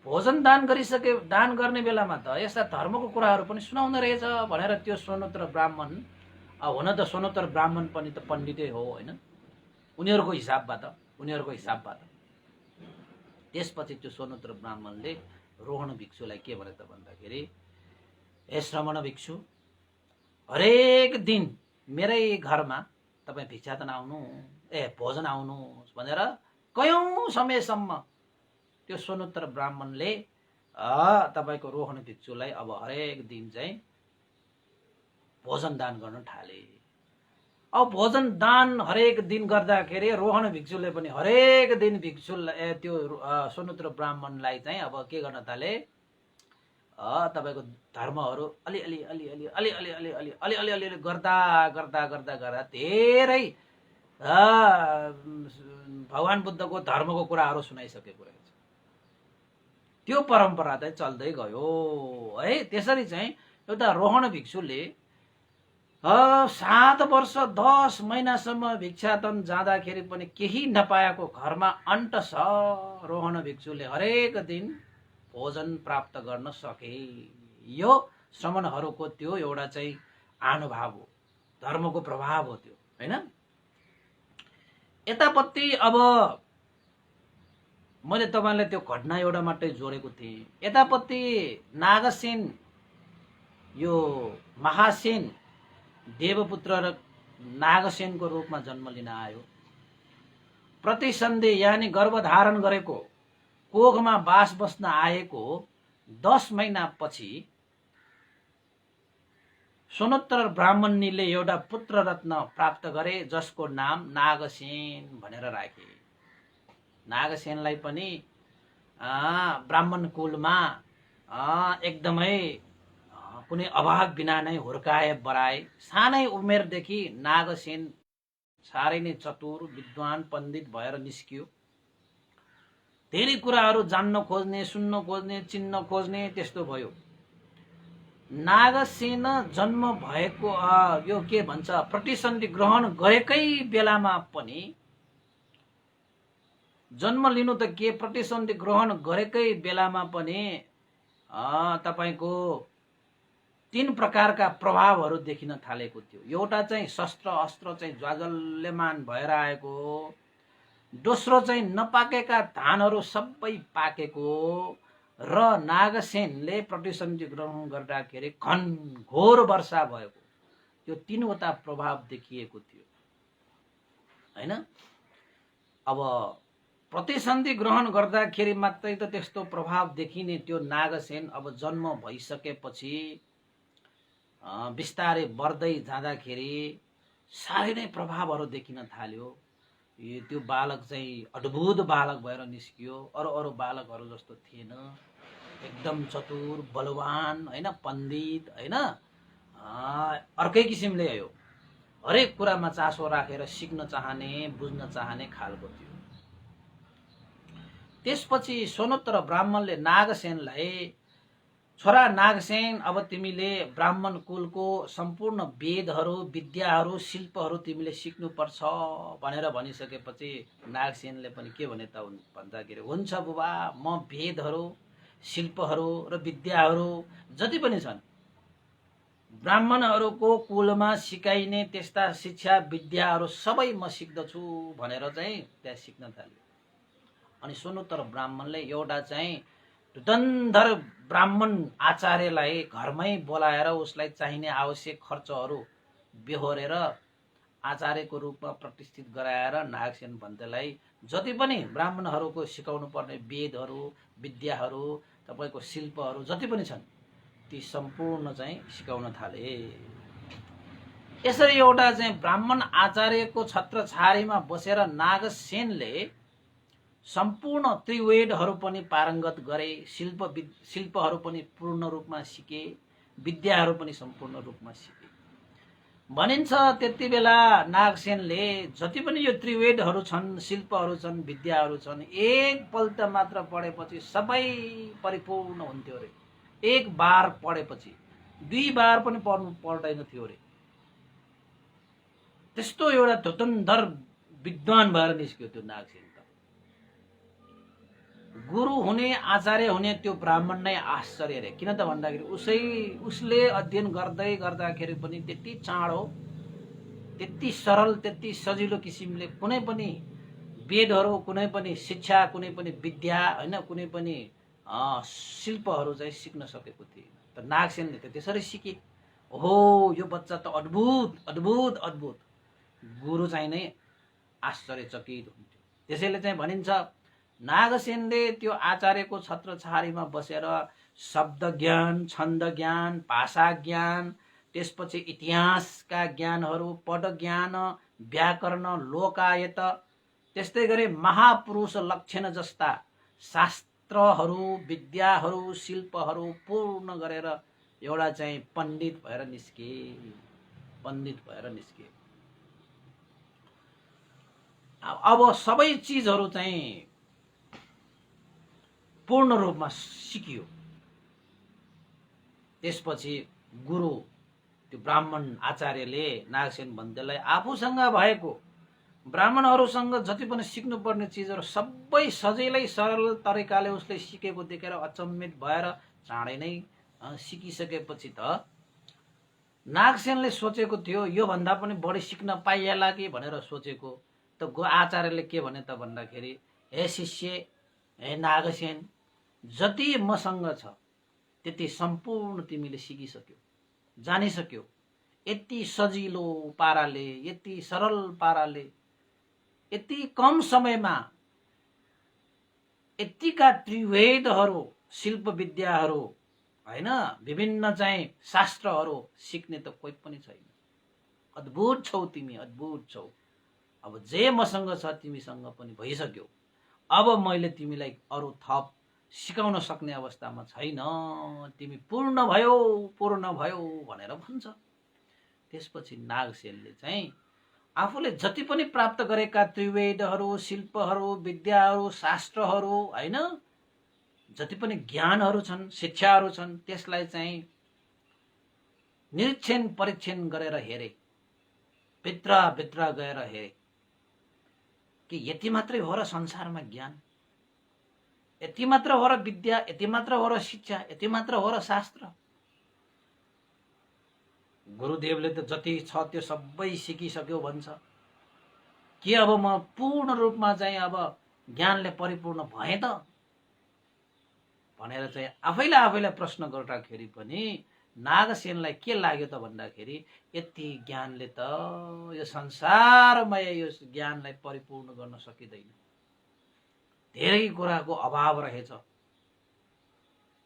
भोजन दान गर्ने बेलामा त यस्ता धर्मको कुराहरू पनि सुनाउने रहेछ भनेर त्यो सोनोत्तर ब्राह्मण, हुन त सोनोत्तर ब्राह्मण पनि त पण्डितै हो हैन, उनीहरूको हिसाबबाट। त्यसपछि त्यो सोनोत्तर ब्राह्मणले रोहण भिक्षुलाई के भने त भन्दाखेरि, हे श्रमण भिक्षु, हरेक दिन मेरै घरमा तपाईँ भिक्षाटन भोजन आउनुहोस् भनेर कयौं समयसम्म त्यो सोनोत्तर ब्राह्मणले तपाईको रोहन भिक्षुलाई अब हरेक दिन चाहिँ भोजन दान गर्न थाले। अब भोजन दान हरेक दिन गर्दाखेरि रोहन भिक्षुले पनि हरेक दिन भिक्षुलाई त्यो सोनोत्तर ब्राह्मणलाई चाहिँ अब के गर्न थाले, तपाईको धर्महरू अलि गर्दा धेरै भगवान बुद्धको धर्मको कुराहरू सुनाइसकेको रहेछ। त्यो परम्परा चाहिँ चल्दै गयो है। त्यसरी चाहिँ एउटा रोहन भिक्षुले 7 वर्ष 10 महिनासम्म भिक्षाटन जाँदाखेरि पनि केही नपाएको घरमा अन्तस रोहन भिक्षुले हरेक दिन भोजन प्राप्त गर्न सके। यो श्रमणहरूको त्यो एउटा चाहिँ अनुभव हो, धर्मको प्रभाव हो त्यो, हैन। यतापट्टि अब मैले तपाईलाई त्यो घटना एउटा मात्रै जोडेको थिएँ। यतापट्टि नागसेन यो महासेन देवपुत्र र नागसेनको रूपमा जन्म लिन आयो। प्रतिसन्धि यानी गर्भधारण गरेको कोखमा बास बस्न आएको 10 महिनापछि सोनोत्तर ब्राह्मणीले एउटा पुत्र रत्न प्राप्त गरे, जसको नाम नागसेन भनेर राखे। नागसेनलाई पनि ब्राह्मण कुलमा एकदमै कुनै अभाव बिना नै हुर्काए बढाए। सानै उमेरदेखि नागसेन साह्रै नै चतुर विद्वान पण्डित भएर निस्कियो। धेरै कुराहरू जान्न खोज्ने, सुन्न खोज्ने, चिन्न खोज्ने त्यस्तो भयो। नागसेन जन्म भएको यो के भन्छ प्रतिसन्धि ग्रहण गरेकै बेलामा पनि, जन्म लिनु त के प्रतिसन्धि ग्रहण गरेकै बेलामा पनि तपाईको 3 प्रकारका प्रभावहरू देखिन थालेको थियो। एउटा चाहिँ शस्त्र अस्त्र चाहिँ ज्वाजल्यमान भएर आएको, दोस्रो चाहिँ नपाकेका धानहरू सबै पाकेको, र नागसेनले प्रतिसन्धि ग्रहण गर्दाखेरि घनघोर वर्षा भएको। यो 3वटा प्रभाव देखिएको थियो, हैन। अब प्रतिसन्धि ग्रहण गर्दाखेरि मात्रै त त्यस्तो प्रभाव देखिने त्यो नागसेन अब जन्म भइसकेपछि बिस्तारै बढ्दै जाँदाखेरि साह्रै नै प्रभावहरू देखिन थाल्यो। त्यो बालक चाहिँ अद्भुत बालक भएर निस्कियो। अरू बालकहरू जस्तो थिएन, एकदम चतुर बलवान, हैन, पण्डित, हैन, अर्कै किसिमले आयो। हरेक कुरामा चासो राखेर सिक्न चाहने, बुझ्न चाहने खालको थियो। त्यसपछि सोनोत्तर ब्राह्मणले नागसेनलाई, छोरा नागसेन, अब तिमीले ब्राह्मण कुलको सम्पूर्ण वेदहरू, विद्याहरू, शिल्पहरू तिमीले सिक्नुपर्छ भनेर भनिसकेपछि नागसेनले पनि के भने त भन्दाखेरि, हुन्छ बुबा, म वेदहरू, शिल्पहरू र विद्याहरू जति पनि छन् ब्राह्मणहरूको कुलमा सिकाइने त्यस्ता शिक्षा विद्याहरू सबै म सिक्दछु भनेर चाहिँ त्यहाँ सिक्न थाल्यो। अनि सोनोत्तर ब्राह्मणले एउटा चाहिँ धुरन्धर ब्राह्मण आचार्यलाई घरमै बोलाएर उसलाई चाहिने आवश्यक खर्चहरू बेहोरेर आचार्यको रूपमा प्रतिष्ठित गराएर नागसेन भन्तेलाई जति पनि ब्राह्मणहरूको सिकाउनु पर्ने वेदहरू, विद्याहरू, तपाईको शिल्पहरू जति पनि छन् ती सम्पूर्ण चाहिँ सिकाउन थाले। यसरी एउटा चाहिँ ब्राह्मण आचार्यको छत्रछायामा बसेर नागसेनले सम्पूर्ण त्रिवेदहरू पनि पारङ्गत गरे, शिल्पहरू पनि पूर्ण रूपमा सिके, विद्याहरू पनि सम्पूर्ण रूपमा सिके। भनिन्छ त्यति बेला नागसेनले जति पनि यो त्रिवेदहरू छन्, शिल्पहरू छन्, विद्याहरू छन्, एकपल्ट मात्र पढेपछि सबै परिपूर्ण हुन्थ्यो रे। एक बार पढेपछि 2 बार पनि पढ्नु पर्दैन थियो रे। त्यस्तो एउटा धुरन्धर विद्वान भएर निस्क्यो त्यो नागसेन। गुरु हुने, आचार्य हुने त्यो ब्राह्मण नै आश्चर्य रे। किन त भन्दाखेरि उसले अध्ययन गर्दै गर्दाखेरि पनि त्यति चाँडो, त्यति सरल, त्यति सजिलो किसिमले कुनै पनि वेदहरू, कुनै पनि शिक्षा, कुनै पनि विद्या, हैन, कुनै पनि शिल्पहरू चाहिँ सिक्न सकेको थिए। त नागसेनले त त्यसरी सिके। ओहो, यो बच्चा त अद्भुत अद्भुत अद्भुत। गुरु चाहिँ नै आश्चर्यचकित हुन्थ्यो। त्यसैले चाहिँ भनिन्छ नागसेनले त्यो आचार्यको छत्र छहारीमा बसेर शब्द ज्ञान, छन्द ज्ञान, भाषा ज्ञान, त्यसपछि इतिहासका ज्ञानहरू, पद ज्ञान, व्याकरण, लोकायत, त्यस्तै गरी महापुरुष लक्षण जस्ता शास्त्रहरू, विद्याहरू, शिल्पहरू पूर्ण गरेर एउटा चाहिँ पण्डित भएर निस्के। अब सबै चिजहरू चाहिँ पूर्ण रूपमा सिकियो। त्यसपछि गुरु त्यो ब्राह्मण आचार्यले नागसेन भन्तेलाई आफूसँग भएको ब्राह्मणहरूसँग जति पनि सिक्नुपर्ने चिजहरू सबै सजिलै सरल तरिकाले उसले सिकेको देखेर अचम्मित भएर चाँडै नै सिकिसकेपछि त नागसेनले सोचेको थियो यो भन्दा पनि बढी सिक्न पाइएला कि भनेर सोचेको। त आचार्यले के भने त भन्दाखेरि, हे शिष्य, हे नागसेन, जति मसँग छ त्यति सम्पूर्ण तिमीले सिकिसक्यौ, जानिसक्यौ। यति सजिलो पाराले, यति सरल पाराले, यति कम समयमा यतिका त्रिवेदहरू, शिल्प विद्याहरू, हैन, विभिन्न चाहिँ शास्त्रहरू सिक्ने त कोही पनि छैन। अद्भुत छौ तिमी, अद्भुत छौ। अब जे मसँग छ तिमीसँग पनि भइसक्यो। अब मैले तिमीलाई अरू थप सिकाउन सक्ने अवस्थामा छैन, तिमी पूर्ण भयो भनेर भन्छ। त्यसपछि नागसेनले चाहिँ आफूले जति पनि प्राप्त गरेका त्रिवेदहरू, शिल्पहरू, विद्याहरू, शास्त्रहरू, हैन, जति पनि ज्ञानहरू छन्, शिक्षाहरू छन्, त्यसलाई चाहिँ निरीक्षण परीक्षण गरेर हेरे, भित्र गएर हेरे कि यति मात्रै हो र संसारमा ज्ञान, यति मात्र हो र विद्या, यति मात्र हो र शिक्षा, यति मात्र हो र शास्त्र। गुरुदेवले त जति छ त्यो सबै सिकिसक्यो भन्छ। के अब म पूर्ण रूपमा चाहिँ अब ज्ञानले परिपूर्ण भएँ त भनेर चाहिँ आफैलाई प्रश्न गर्दाखेरि पनि नागसेनलाई के लाग्यो त भन्दाखेरि, यति ज्ञानले त यो संसारमा यो ज्ञानलाई परिपूर्ण गर्न सकिँदैन, धेरै कुराको अभाव रहेछ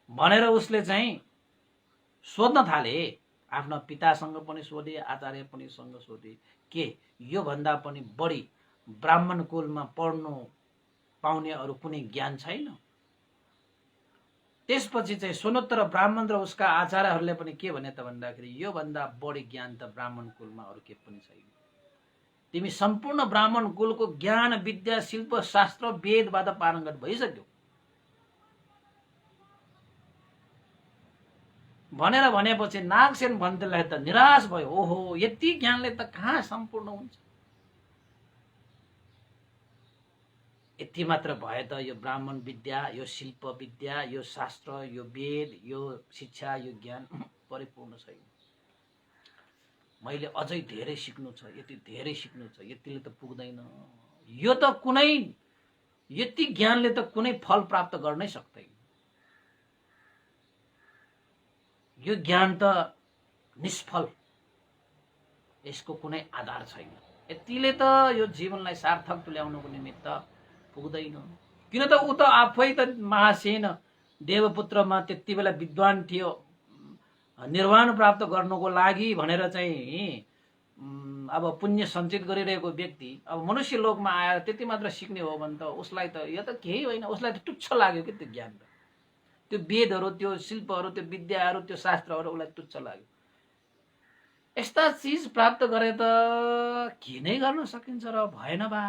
भनेर उसले चाहिँ सोध्न थाले। आफ्ना पितासँग पनि सोधे, आचार्य पनि सँग सोधे, के यो भन्दा पनि बढी ब्राह्मण कुलमा पढ्नु पाउने अरू कुनै ज्ञान छैन? त्यसपछि चाहिँ सोनोत्तर ब्राह्मण र उसका आचार्यहरूले पनि के भने त भन्दाखेरि, यो भन्दा बढी ज्ञान त ब्राह्मण कुलमा अरू के पनि छैन। तिमी सम्पूर्ण ब्राह्मण कुलको ज्ञान, विद्या, शिल्प, शास्त्र, वेदबाट पारङ्गत भइसक्यो भनेर भनेपछि नागसेन भन्तेलाई त निराश भयो। ओहो, यति ज्ञानले त कहाँ सम्पूर्ण हुन्छ, यति मात्र भए त यो ब्राह्मण विद्या, यो शिल्प विद्या, यो शास्त्र, यो वेद, यो शिक्षा, यो ज्ञान परिपूर्ण छैन। मैले अझै धेरै सिक्नु छ, यति धेरै सिक्नु छ, यतिले त पुग्दैन। यो त कुनै, यति ज्ञानले त कुनै फल प्राप्त गर्नै सक्दैन। यो ज्ञान त निष्फल, यसको कुनै आधार छैन। यतिले त यो जीवनलाई सार्थक तुल्याउनको निमित्त पुग्दैन। किन त ऊ त आफै त महासेन देवपुत्रमा त्यति बेला विद्वान थियो, निर्वाण प्राप्त गर्नको लागि भनेर चाहिँ अब पुण्य सञ्चित गरिरहेको व्यक्ति अब मनुष्य लोकमा आएर त्यति मात्र सिक्ने हो भने त उसलाई त यो त केही होइन। उसलाई त तुच्छ लाग्यो कि त्यो ज्ञान, त्यो वेदहरू, त्यो शिल्पहरू, त्यो विद्याहरू, त्यो शास्त्रहरू उसलाई तुच्छ लाग्यो। यस्ता चिज प्राप्त गरे त के नै गर्न सकिन्छ र भएन बा,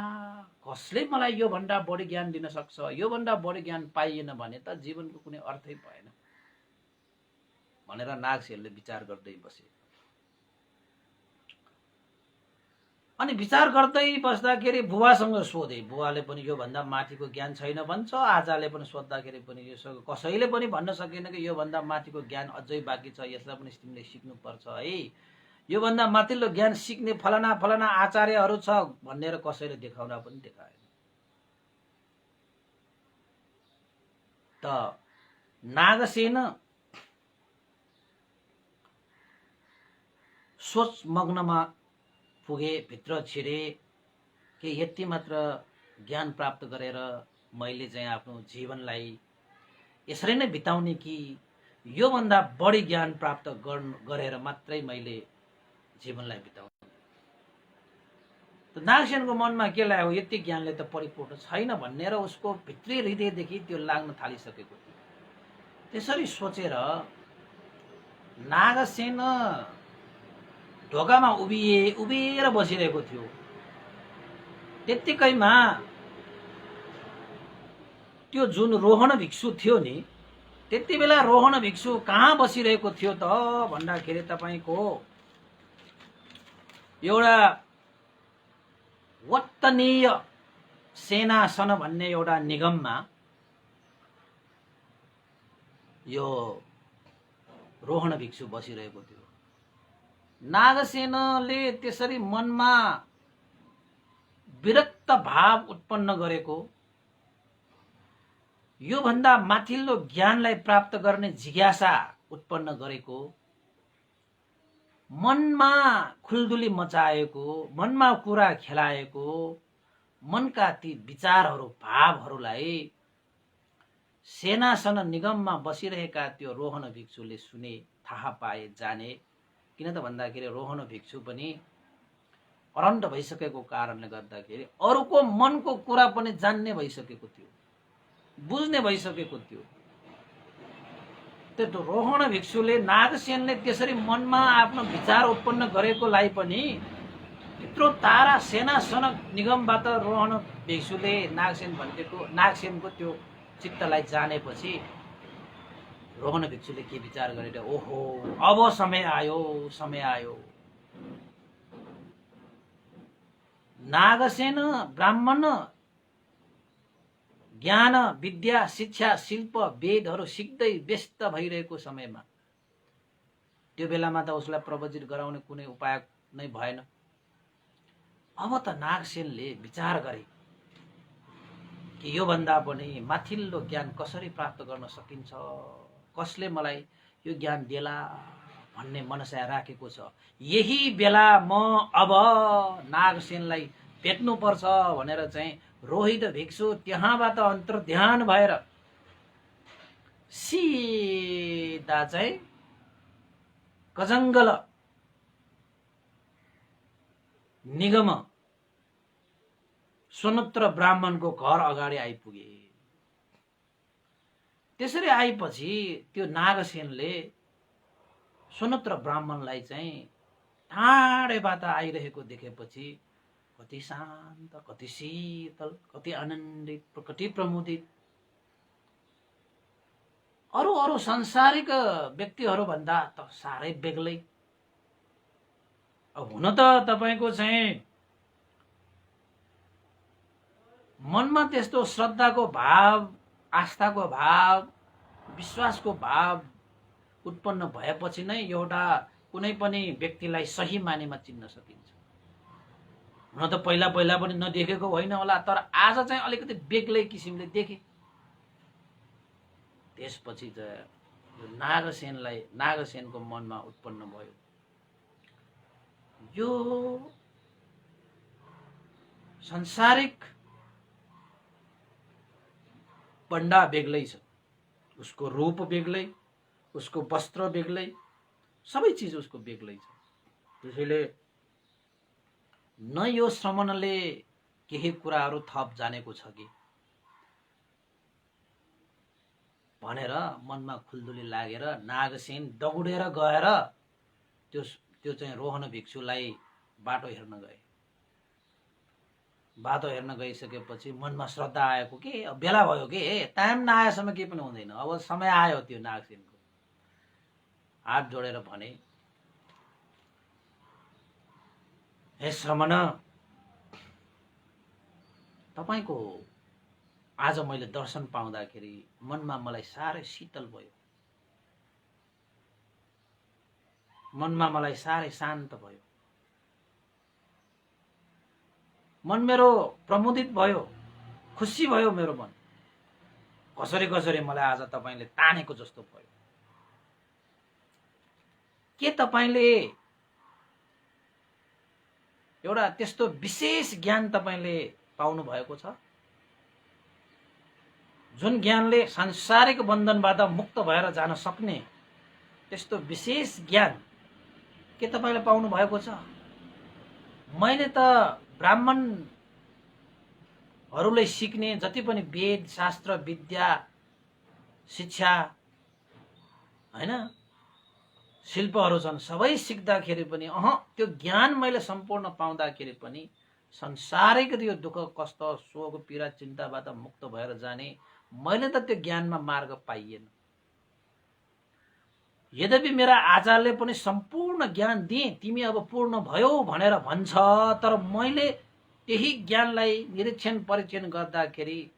कसले मलाई यो भन्दा बढी ज्ञान दिन सक्छ? यो भन्दा बढी ज्ञान पाइएन भने त जीवनको कुनै अर्थै भएन भनेर नागसेनले विचार गर्दै बसे। अनि विचार गर्दै बस्दाखेरि बुवासँग सोधे। बुवाले पनि यो भन्दा माथिको ज्ञान छैन भन्छ। आचार्यले पनि सोद्धाखेरि पनि यो कसैले पनि भन्न सकेन कि यो भन्दा माथिको ज्ञान अझै बाँकी छ, यसलाई पनि तिमीले सिक्नु पर्छ है। यो भन्दा माथिल्लो ज्ञान सिक्ने फलाना फलाना आचार्यहरू छ भनेर कसैले देखाउन पनि देखाएन। त नागसेन सोच मग्नमा पुगे, भित्र छिरे कि यति मात्र ज्ञान प्राप्त गरेर मैले चाहिँ आफ्नो जीवनलाई यसरी नै बिताउने कि यो भन्दा बढी ज्ञान प्राप्त गरेर मात्रै मैले जीवनलाई बिताउने। त नागसेनको मनमा के लाग्यो, यति ज्ञानले त परिपूर्ण छैन भन्ने र उसको भित्री हृदयदेखि त्यो लाग्न थालिसकेको थियो। त्यसरी सोचेर नागसेन ढोकामा उभिएर बसिरहेको थियो। त्यत्तिकैमा त्यो जुन रोहन भिक्षु थियो नि, त्यति बेला रोहन भिक्षु कहाँ बसिरहेको थियो त भन्दाखेरि तपाईको एउटा वत्तनीय सेनासन भन्ने एउटा निगममा यो रोहन भिक्षु बसिरहेको थियो। नागसेनले त्यसरी मनमा विरक्त भाव उत्पन्न गरेको, यो भन्दा माथिल्लो ज्ञानलाई प्राप्त गर्ने जिज्ञासा उत्पन्न गरेको, मनमा खुल्दुली मचाएको, मनमा कुरा खेलाएको, मनका ती विचारहरू भावहरूलाई सेनासन निगममा बसिरहेका त्यो रोहन भिक्षुले सुने, थाहा पाए, जाने। किन त भन्दाखेरि रोहन भिक्षु पनि अरण्ड भइसकेको कारणले गर्दाखेरि अरूको मनको कुरा पनि जान्ने भइसकेको थियो, बुझ्ने भइसकेको थियो। त्यो रोहन भिक्षुले नागसेनले त्यसरी मनमा आफ्नो विचार उत्पन्न गरेकोलाई पनि त्यत्रो तारा सेनासन निगमबाट रोहन भिक्षुले नागसेनको त्यो चित्तलाई जानेपछि रोहन भिक्षुले के विचार गरेर, ओहो अब समय आयो। नागसेन ब्राह्मण ज्ञान विद्या शिक्षा शिल्प वेदहरू सिक्दै व्यस्त भइरहेको समयमा, त्यो बेलामा त उसलाई प्रवचित गराउने कुनै उपाय नै भएन। अब त नागसेनले विचार गरे कि यो भन्दा पनि माथिल्लो ज्ञान कसरी प्राप्त गर्न सकिन्छ, कसले मलाई यो ज्ञान देला भन्ने मनसाय राखेको छ। यही बेला म अब नागसेनलाई भेट्नु पर्छ भनेर चाहिँ रोहित भिक्षु त्यहाँबाट अन्तर्ध्यान भएर सिधा चाहिँ कजङ्गल निगम स्वनत्र ब्राह्मणको घर अगाडि आइपुगे। त्यसरी आएपछि त्यो नागसेनले स्वनत्र ब्राह्मणलाई चाहिँ टाढेबाट आइरहेको देखेपछि कति शान्त, कति शीतल, कति आनन्दित, कति प्रमुदित, अरू सांसारिक व्यक्तिहरू भन्दा त साह्रै बेग्लै। अब हुन त तपाईको चाहिँ मनमा त्यस्तो श्रद्धाको भाव, आस्थाको भाव, विश्वासको भाव उत्पन्न भएपछि नै एउटा कुनै पनि व्यक्तिलाई सही मानेमा चिन्न सकिन्छ। हुन त पहिला पनि नदेखेको होइन होला, तर आज चाहिँ अलिकति बेग्लै किसिमले देखे। त्यसपछि चाहिँ नागसेनको मनमा उत्पन्न भयो, यो संसारिक पण्डा बेग्लै छ, उसको रूप बेग्लै, उसको वस्त्र बेग्लै, सबै चिज उसको बेग्लै छ। त्यसैले न यो श्रमणले केही कुराहरू थप जानेको छ कि भनेर मनमा खुल्दुली लागेर नागसेन दगुडेर गएर त्यो चाहिँ रोहन भिक्षुलाई बाटो हेर्न गए। बाटो हेर्न गइसकेपछि मनमा श्रद्धा आएको कि बेला भयो कि टाइम नआएसम्म केही पनि हुँदैन, अब समय आयो। त्यो नागसेनको हात जोडेर भने, हे श्रमण, तपाईको आज मैले दर्शन पाउँदाखेरि मनमा मलाई साह्रै शीतल भयो, मनमा मलाई साह्रै शान्त भयो, मन मेरो प्रमुदित भयो, खुसी भयो मेरो मन। कसरी मलाई आज तपाईले तानेको जस्तो भयो। के तपाईले एउटा त्यस्तो विशेष ज्ञान तपाईले पाउनु भएको छ? जुन ज्ञानले सांसारिक बन्धनबाट मुक्त भएर जान सक्ने त्यस्तो विशेष ज्ञान के तपाईले पाउनु भएको छ? मैले त ब्राह्मणहरूले सिक्ने जति पनि वेद शास्त्र विद्या शिक्षा हैन शिल्पहरू छन् सबै सिक्दाखेरि पनि त्यो ज्ञान मैले सम्पूर्ण पाउँदाखेरि पनि संसारिक यो दुःख कष्ट शोक पीडा चिन्ताबाट मुक्त भएर जाने मैले त त्यो ज्ञानमा मार्ग पाइएन। यद्यपि मेरा आचार्यले पनि सम्पूर्ण ज्ञान दिए, तिमी अब पूर्ण भयो भनेर भन्छ, तर मैले त्यही ज्ञानलाई निरीक्षण परीक्षण गर्दाखेरि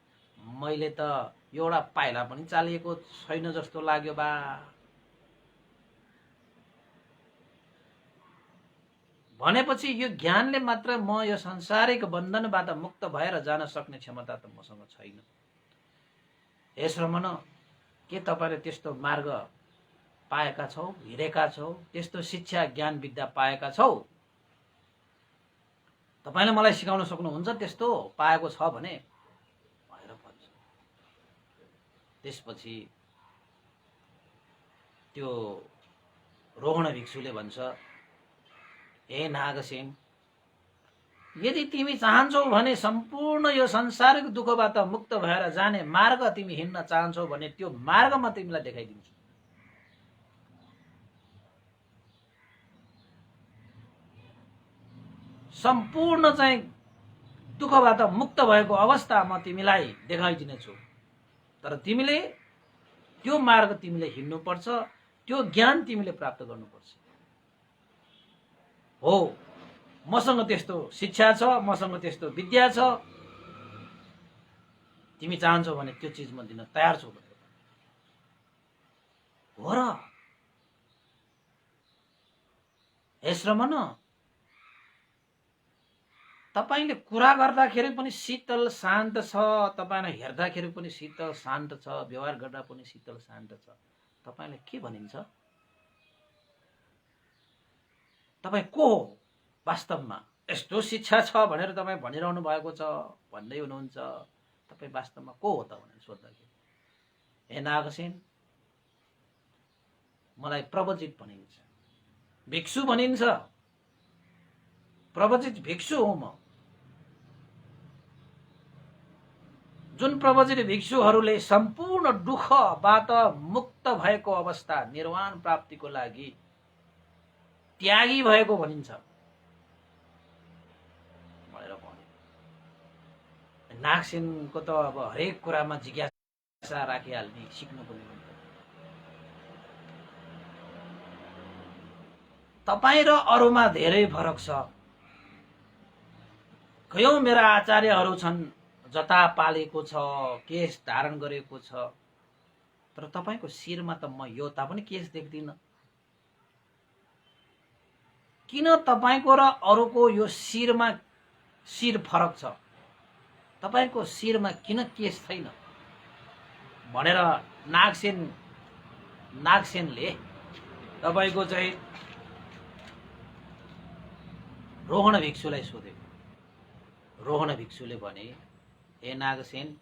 मैले त एउटा पाइला पनि चालिएको छैन जस्तो लाग्यो बा। भनेपछि यो ज्ञानले मात्र म यो संसारिक बन्धनबाट मुक्त भएर जान सक्ने क्षमता त मसँग छैन। हे श्रमण, के तपाईले त्यस्तो मार्ग पाएका छौ, हिँडेका छौ, त्यस्तो शिक्षा ज्ञान विद्या पाएका छौ? तपाईले मलाई सिकाउन सक्नुहुन्छ त्यस्तो पाएको छ भने भनेर भन्छ। त्यसपछि त्यो रोहण भिक्षुले भन्छ, हे नागसेन, यदि तिमी चाहन्छौ भने सम्पूर्ण यो संसारिक दुःखबाट मुक्त भएर जाने मार्ग तिमी हिँड्न चाहन्छौ भने त्यो मार्ग म तिमीलाई देखाइदिन्छु। सम्पूर्ण चाहिँ दुःखबाट मुक्त भएको अवस्था म तिमीलाई देखाइदिनेछु, तर तिमीले त्यो मार्ग तिमीले हिँड्नुपर्छ, त्यो ज्ञान तिमीले प्राप्त गर्नुपर्छ। हो, मसँग त्यस्तो शिक्षा छ, मसँग त्यस्तो विद्या छ, तिमी चाहन्छौ भने त्यो चिज म दिन तयार छु भनेर। हो र हे श्रमण, तपाईले कुरा गर्दाखेरि पनि शीतल शान्त छ, तपाईलाई हेर्दाखेरि पनि शीतल शान्त छ, व्यवहार गर्दा पनि शीतल शान्त छ। तपाईलाई के भनिन्छ? तपाई को हो वास्तवमा? यस्तो शिक्षा छ भनेर तपाई भनिरहनु भएको छ, भन्दै हुनुहुन्छ, तपाई वास्तवमा को हो त भनेर सोध्दाखेरि, हे नागसेन, मलाई प्रवजित भनिन्छ, भिक्षु भनिन्छ, प्रवजित भिक्षु हो म। जुन प्रवजित भिक्षुहरूले सम्पूर्ण दुःखबाट मुक्त भएको अवस्था निर्वाण प्राप्तिको लागि त्यागी भएको भनिन्छ भनेर भन्यो। नागसेनको त अब हरेक कुरामा जिज्ञासा राखिहाल्ने, सिक्नु पनि हुन्छ। तपाई र अरूमा धेरै फरक छ। कयौं मेरा आचार्यहरू छन्, जता पालेको छ, केश धारण गरेको छ, तर तपाईको शिरमा त म एउटा पनि केश देख्दिन। किन तपाईको र अरूको यो शिरमा शिर फरक छ? तपाईको शिरमा किन केश छैन भनेर नागसेनले तपाईको चाहिँ रोहण भिक्षुलाई सोधेको। रोहण भिक्षुले भने, हे नागसेन,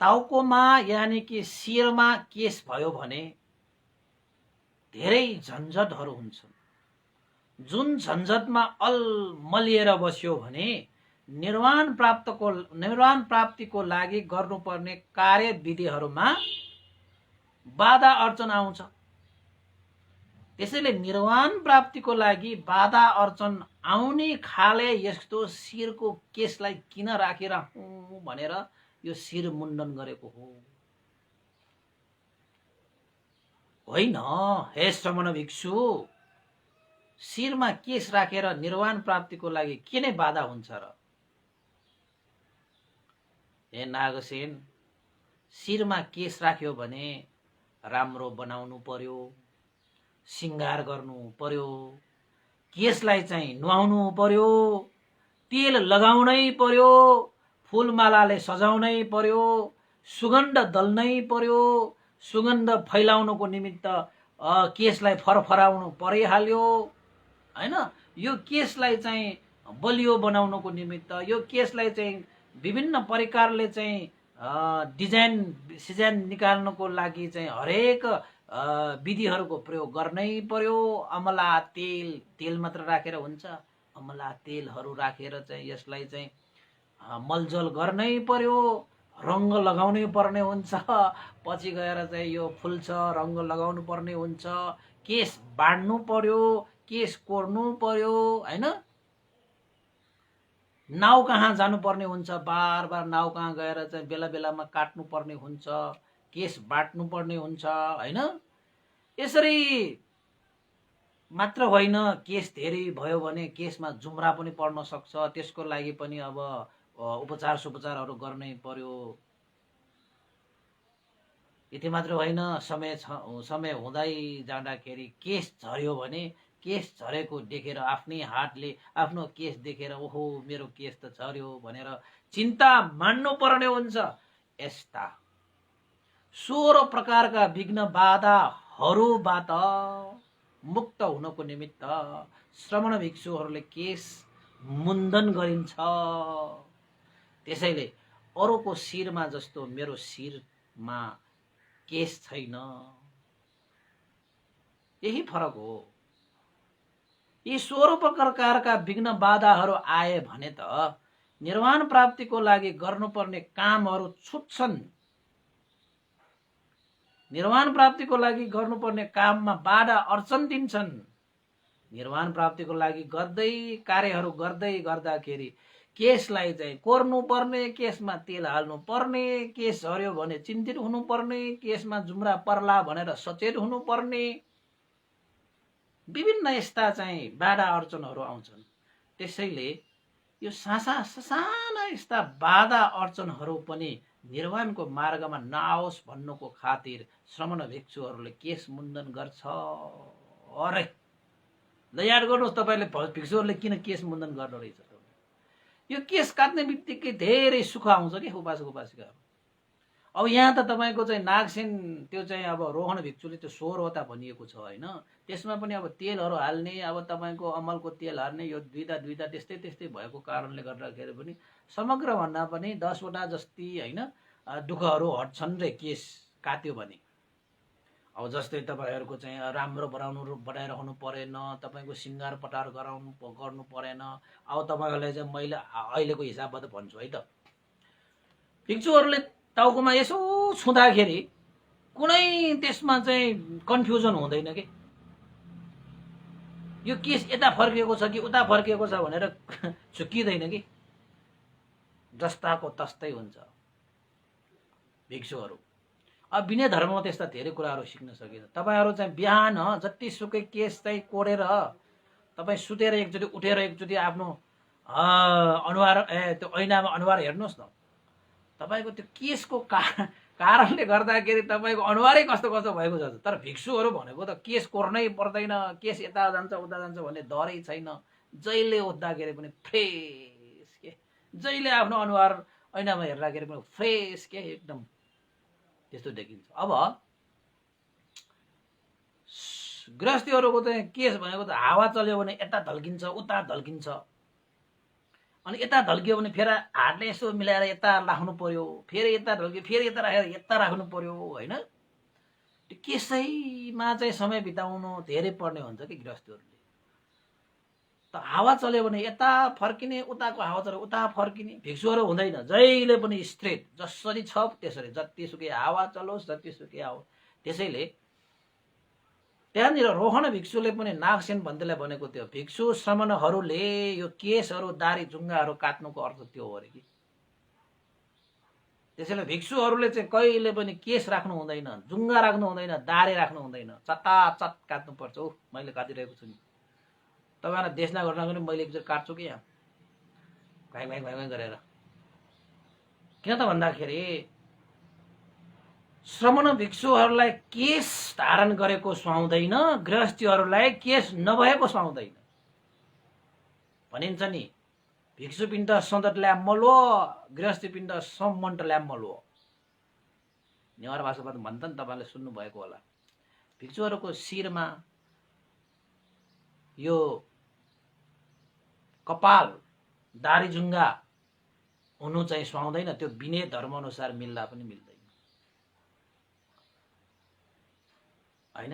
टाउकोमा यानी कि शिरमा केश भयो भने धेरै झन्झटहरू हुन्छन्। जुन झन्झटमा अलमलिएर बस्यो भने निर्वाण प्राप्तिको लागि गर्नुपर्ने कार्यविधिहरूमा बाधा अर्चन आउँछ। त्यसैले निर्वाण प्राप्तिको लागि बाधा अर्चन आउने खाले यस्तो शिरको केशलाई किन राखेर भनेर यो शिर मुण्डन गरेको हो। होइन हे श्रमण भिक्षु, शिरमा केश राखेर निर्वाण प्राप्तिको लागि किन बाधा हुन्छ र? हे नागसेन, शिरमा केश राख्यो भने राम्रो बनाउनु पर्यो, सिंगार गर्नु पर्यो, केशलाई चाहिँ नुहाउनु पर्यो, तेल लगाउनै पर्यो, फूलमालाले सजाउनै पर्यो, सुगन्ध दल्नै पर्यो, सुगन्ध फैलाउनको निमित्त केशलाई फरफराउनु परिहाल्यो हैन। यो केशलाई चाहिँ बलियो बनाउनको निमित्त यो केसलाई चाहिँ विभिन्न प्रकारले चाहिँ डिजाइन सिजाइन निकाल्नको लागि चाहिँ हरेक विधिहरूको प्रयोग गर्नै पर्यो। अमला तेल मात्र राखेर हुन्छ? अमला तेलहरू राखेर चाहिँ यसलाई चाहिँ मलजल गर्नै पर्यो, रङ्ग लगाउनै पर्ने हुन्छ, पछि गएर चाहिँ यो फुल्छ, रङ्ग लगाउनु पर्ने हुन्छ, केस बाँड्नु पर्यो, केस कोर्नु पर्यो हैन। नाउ कहाँ जानुपर्ने हुन्छ, बार बार नाउ कहाँ गएर चाहिँ बेला बेलामा काट्नु पर्ने हुन्छ, केस बाट्नु पर्ने हुन्छ हैन। यसरी मात्र होइन, केस धेरै भयो भने केसमा जुम्रा पनि पर्न सक्छ, त्यसको लागि पनि अब उपचार सुपचारहरू गर्नै पर्यो। यति मात्र होइन, समय हुँदै जाँदाखेरि केस झर्यो भने केस झरेको देखेर आफ्नै हातले आफ्नो केस देखेर ओहो मेरो केस त झर्यो भनेर चिन्ता मान्नु पर्ने हुन्छ। यस्ता 16 प्रकारका विघ्न बाधाहरूबाट मुक्त हुनको निमित्त श्रमण भिक्षुहरूले केस मुण्डन गरिन्छ। त्यसैले अरूको शिरमा जस्तो मेरो शिरमा केस छैन, यही फरक हो। यी 16 प्रकारका विघ्न बाधाहरू आए भने त निर्वाण प्राप्तिको लागि गर्नुपर्ने कामहरू छुट्छन्। निर्वाण प्राप्तिको लागि गर्नुपर्ने काममा बाधा अर्चन दिन्छन्। निर्वाण प्राप्तिको लागि गर्दै कार्यहरू गर्दै गर्दाखेरि केसलाई चाहिँ कोर्नु पर्ने, केसमा तेल हाल्नु पर्ने, केस झर्यो भने चिन्तित हुनु पर्ने, केसमा जुम्रा पर्ला भनेर सचेत हुनु पर्ने, विभिन्न यस्ता चाहिँ बाधा अर्चनहरू आउँछन्। त्यसैले यो साना यस्ता बाधा अर्चनहरू पनि निर्वाणको मार्गमा नआओस् भन्नुको खातिर श्रमण भिक्षुहरूले केस मुण्डन गर्छ। अरे ल याद गर्नुहोस्, तपाईँले भिक्षुहरूले किन केस मुण्डन गर्दो रहेछ। यो केस काट्ने बित्तिकै धेरै सुख आउँछ कि उपासक उपासिकाहरू। अब यहाँ त तपाईँको चाहिँ नागसेन त्यो चाहिँ अब रोहन भिक्षुले त्यो 16वटा भनिएको छ होइन। त्यसमा पनि अब तेलहरू हाल्ने, अब तपाईँको अमलको तेल हाल्ने, यो दुईटा त्यस्तै भएको कारणले गर्दाखेरि पनि समग्र भन्दा पनि 10वटा जस्ती होइन दुःखहरू हट्छन् रे केस काट्यो भने। अब जस्तै तपाईँहरूको चाहिँ राम्रो बनाइरहनु परेन, तपाईँको सिङ्गार पटार गर्नु परेन। अब तपाईँहरूलाई चाहिँ मैले अहिलेको हिसाबबाट भन्छु है त, भिक्षुहरूले टाउकोमा यसो छुँदाखेरि कुनै त्यसमा चाहिँ कन्फ्युजन हुँदैन कि यो केस यता फर्किएको छ कि उता फर्किएको छ भनेर झुक्किँदैन कि, जस्ताको तस्तै हुन्छ भिक्षुहरू। अब विनय धर्ममा त्यस्ता धेरै कुराहरू सिक्न सकिन्छ। तपाईँहरू चाहिँ बिहान जतिसुकै केस चाहिँ कोरेर तपाईँ सुतेर एकचोटि उठेर एकचोटि आफ्नो अनुहार त्यो ऐनामा अनुहार हेर्नुहोस् न, तपाईँको त्यो केसको कारणले गर्दाखेरि तपाईँको अनुहारै कस्तो कस्तो भएको छ। तर भिक्षुहरू भनेको त केस कोर्नै पर्दैन, केस यता जान्छ उता जान्छ भन्ने डरै छैन। जहिले उठ्दाखेरि पनि फ्रेस के, जहिले आफ्नो अनुहार ऐनामा हेर्दाखेरि पनि फ्रेस के, एकदम त्यस्तो देखिन्छ। अब गृहस्थीहरूको चाहिँ केस भनेको त हावा चल्यो भने यता ढल्किन्छ उता ढल्किन्छ, अनि यता ढल्कियो भने फेरि हातले यसो मिलाएर यता राख्नु पर्यो, फेरि यता ढल्कियो फेरि यता राखेर यता राख्नु पर्यो होइन। त्यो केसैमा चाहिँ समय बिताउनु धेरै पर्ने हुन्छ कि गृहस्थीहरूले। त हावा चल्यो भने यता फर्किने, उताको हावा चल्यो उता फर्किने। भिक्षुहरू हुँदैन, जहिले पनि स्ट्रेट, जसरी छ त्यसरी, जतिसुकै हावा चलोस् जतिसुकै आओस्। त्यसैले त्यहाँनिर रोहन भिक्षुले पनि नागसेन भन्तेलाई भनेको थियो, भिक्षु श्रमणहरूले यो केसहरू दारी जुङ्गाहरू काट्नुको अर्थ त्यो हो अरे कि। त्यसैले भिक्षुहरूले चाहिँ कहिले पनि केस राख्नु हुँदैन, जुङ्गा राख्नु हुँदैन, दारे राख्नु हुँदैन, चटाचट काट्नुपर्छ। हो मैले काटिरहेको छु नि, तपाईँलाई देश नगर्नको पनि मैले एकचोटि काट्छु कि यहाँ भाइ भाइ भाइ गरेर। किन त भन्दाखेरि श्रमण भिक्षुहरूलाई केस धारण गरेको सुहाउँदैन, गृहस्थीहरूलाई केस नभएको सुहाउँदैन। भनिन्छ नि भिक्षु पिण्ड सन्दट ल्याम्मलो, गृहस्थी पिण्ड सम्मन्ट ल्याम्मलो। नेवार भाषाबाट भन्छ नि, तपाईँले सुन्नुभएको होला। भिक्षुहरूको शिरमा यो कपाल दारी जुङ्गा हुनु चाहिँ सुहाउँदैन, त्यो विनय धर्म अनुसार मिल्दा पनि मिल्दैन हैन।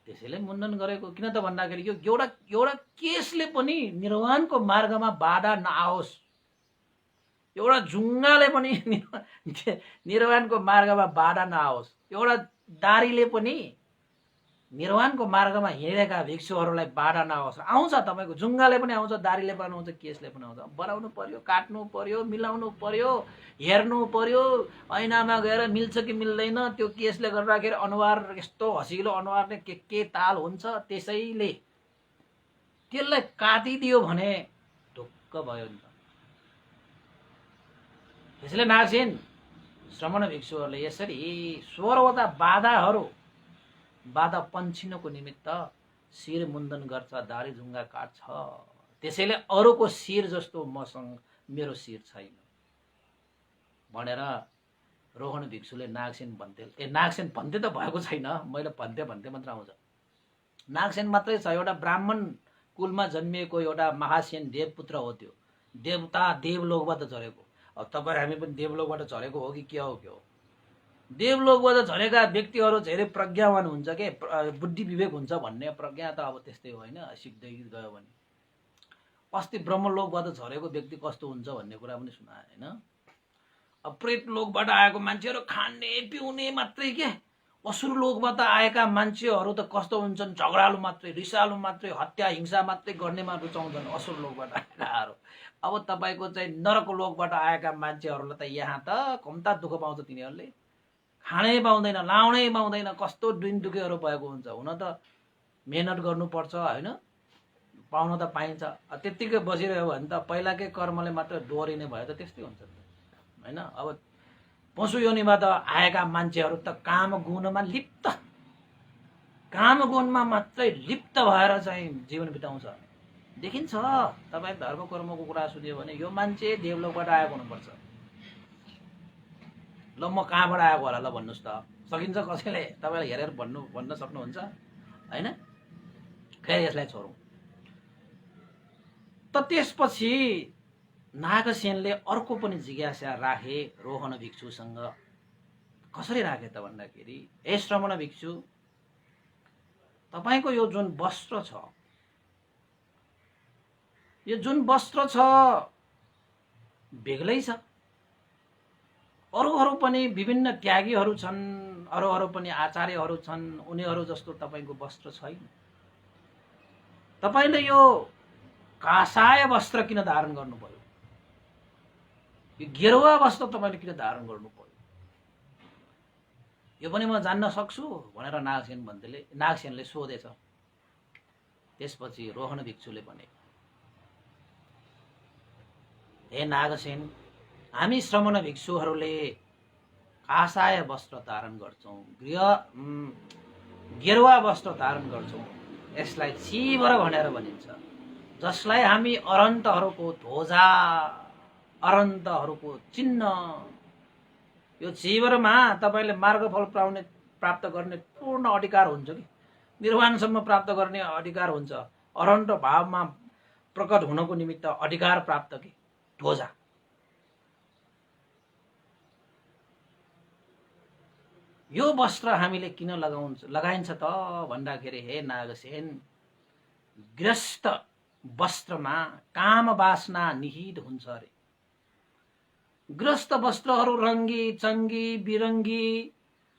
त्यसैले मुण्डन गरेको किन त भन्दाखेरि यो एउटा केसले पनि निर्वाणको मार्गमा बाधा नआओस्, एउटा जुङ्गाले पनि निर्वाणको मार्गमा बाधा नआओस्, एउटा दारीले पनि निर्वाणको मार्गमा हिँडेका भिक्षुहरूलाई बाधा नआओस्। आउँछ तपाईको जुङ्गाले पनि आउँछ, दारीले पनि आउँछ, केसले पनि आउँछ। बनाउनु पर्यो, काट्नु पर्यो, मिलाउनु पर्यो, हेर्नु पर्यो, ऐनामा गएर मिल्छ कि मिल्दैन। त्यो केसले गर्दाखेरि अनुहार यस्तो हसिलो अनुहार नै के ताल हुन्छ, त्यसैले त्यसलाई काटिदियो भने ढुक्क भयो नि त। त्यसैले नागसेन श्रमण भिक्षुहरूले यसरी 16वटा बाधा पन्छिनको निमित्त शिर मुण्डन गर्छ, दारी जुङ्गा काट्छ। त्यसैले अरूको शिर जस्तो मेरो शिर छैन भनेर रोहन भिक्षुले नागसेन नागसेन भन्ते त भएको छैन, मैले भन्ते मात्र आउँछ। नागसेन मात्रै छ, एउटा ब्राह्मण कुलमा जन्मिएको एउटा महासेन देवपुत्र हो। त्यो देवता देवलोकबाट झरेको। अब तपाईँ हामी पनि देवलोकबाट झरेको हो कि के हो? देवलोकबाट झरेका व्यक्तिहरू धेरै प्रज्ञावान हुन्छ के, बुद्धि विवेक हुन्छ भन्ने प्रज्ञा त अब त्यस्तै हो होइन, सिक्दै गयो भने। अस्ति ब्रह्मलोकबाट झरेको व्यक्ति कस्तो हुन्छ भन्ने कुरा पनि सुनाए होइन। अब प्रेत लोकबाट आएको मान्छेहरू खाने पिउने मात्रै के, असुर लोकबाट आएका मान्छेहरू त कस्तो हुन्छन्, झगडालु मात्रै, रिसालु मात्रै, हत्या हिंसा मात्रै गर्नेमा रुचाउँछन् असुर लोकबाट आएकाहरू। अब तपाईँको चाहिँ नरक लोकबाट आएका मान्छेहरूलाई त यहाँ त कम्ता दुःख पाउँछ, तिनीहरूले खानै पाउँदैन, लाउनै पाउँदैन, कस्तो दिन दुखेहरू भएको हुन्छ। हुन त मेहनत गर्नुपर्छ होइन, पाउन त पाइन्छ, त्यत्तिकै बसिरह्यो भने त पहिलाकै कर्मले मात्र दोहोरिने भयो त त्यस्तै हुन्छ होइन। अब पशु योनिबाट आएका मान्छेहरू त काम गुणमा लिप्त, काम गुणमा मात्रै लिप्त भएर चाहिँ जीवन बिताउँछ। देखिन्छ तपाईँ धर्म कर्मको कुरा सुन्यो भने यो मान्छे देवलोकबाट आएको हुनुपर्छ। ल म कहाँबाट आएको होला ल भन्नुहोस् त, सकिन्छ कसैले तपाईँलाई हेरेर भन्न सक्नुहुन्छ होइन। खै यसलाई छोडौँ। त त्यसपछि नागसेनले अर्को पनि जिज्ञासा राखे रोहन भिक्षुसँग। कसरी राखे त भन्दाखेरि, हे श्रमण भिक्षु, तपाईँको यो जुन वस्त्र छ, यो जुन वस्त्र छ बेग्लै छ। अरूहरू पनि विभिन्न त्यागीहरू छन्, अरूहरू पनि आचार्यहरू छन्, उनीहरू जस्तो तपाईँको वस्त्र छैन। तपाईँले यो कासाय वस्त्र किन धारण गर्नु पर्यो, यो गेरुवा वस्त्र तपाईँले किन धारण गर्नु पर्यो, यो पनि म जान्न सक्छु भनेर नागसेनले सोधेछ। त्यसपछि रोहन भिक्षुले भने, हे नागसेन, हामी श्रमण भिक्षुहरूले कासाय वस्त्र धारण गर्छौँ, गेरुवा वस्त्र धारण गर्छौँ। यसलाई चिवर भनेर भनिन्छ, जसलाई हामी अरन्तहरूको ध्वजा, अरन्तहरूको चिन्ह। यो चिवरमा तपाईँले मार्गफल प्राप्त गर्ने पूर्ण अधिकार हुन्छ कि निर्वाणसम्म प्राप्त गर्ने अधिकार हुन्छ। अरन्त भावमा प्रकट हुनको निमित्त अधिकार प्राप्त कि ध्वजा। यो वस्त्र हामीले किन लगाइन्छ त भन्दाखेरि, हे नागसेन, गृहस्थ वस्त्रमा काम वासना निहित हुन्छ अरे। गृहस्थ वस्त्रहरू रङ्गी चङ्गी बिरङ्गी,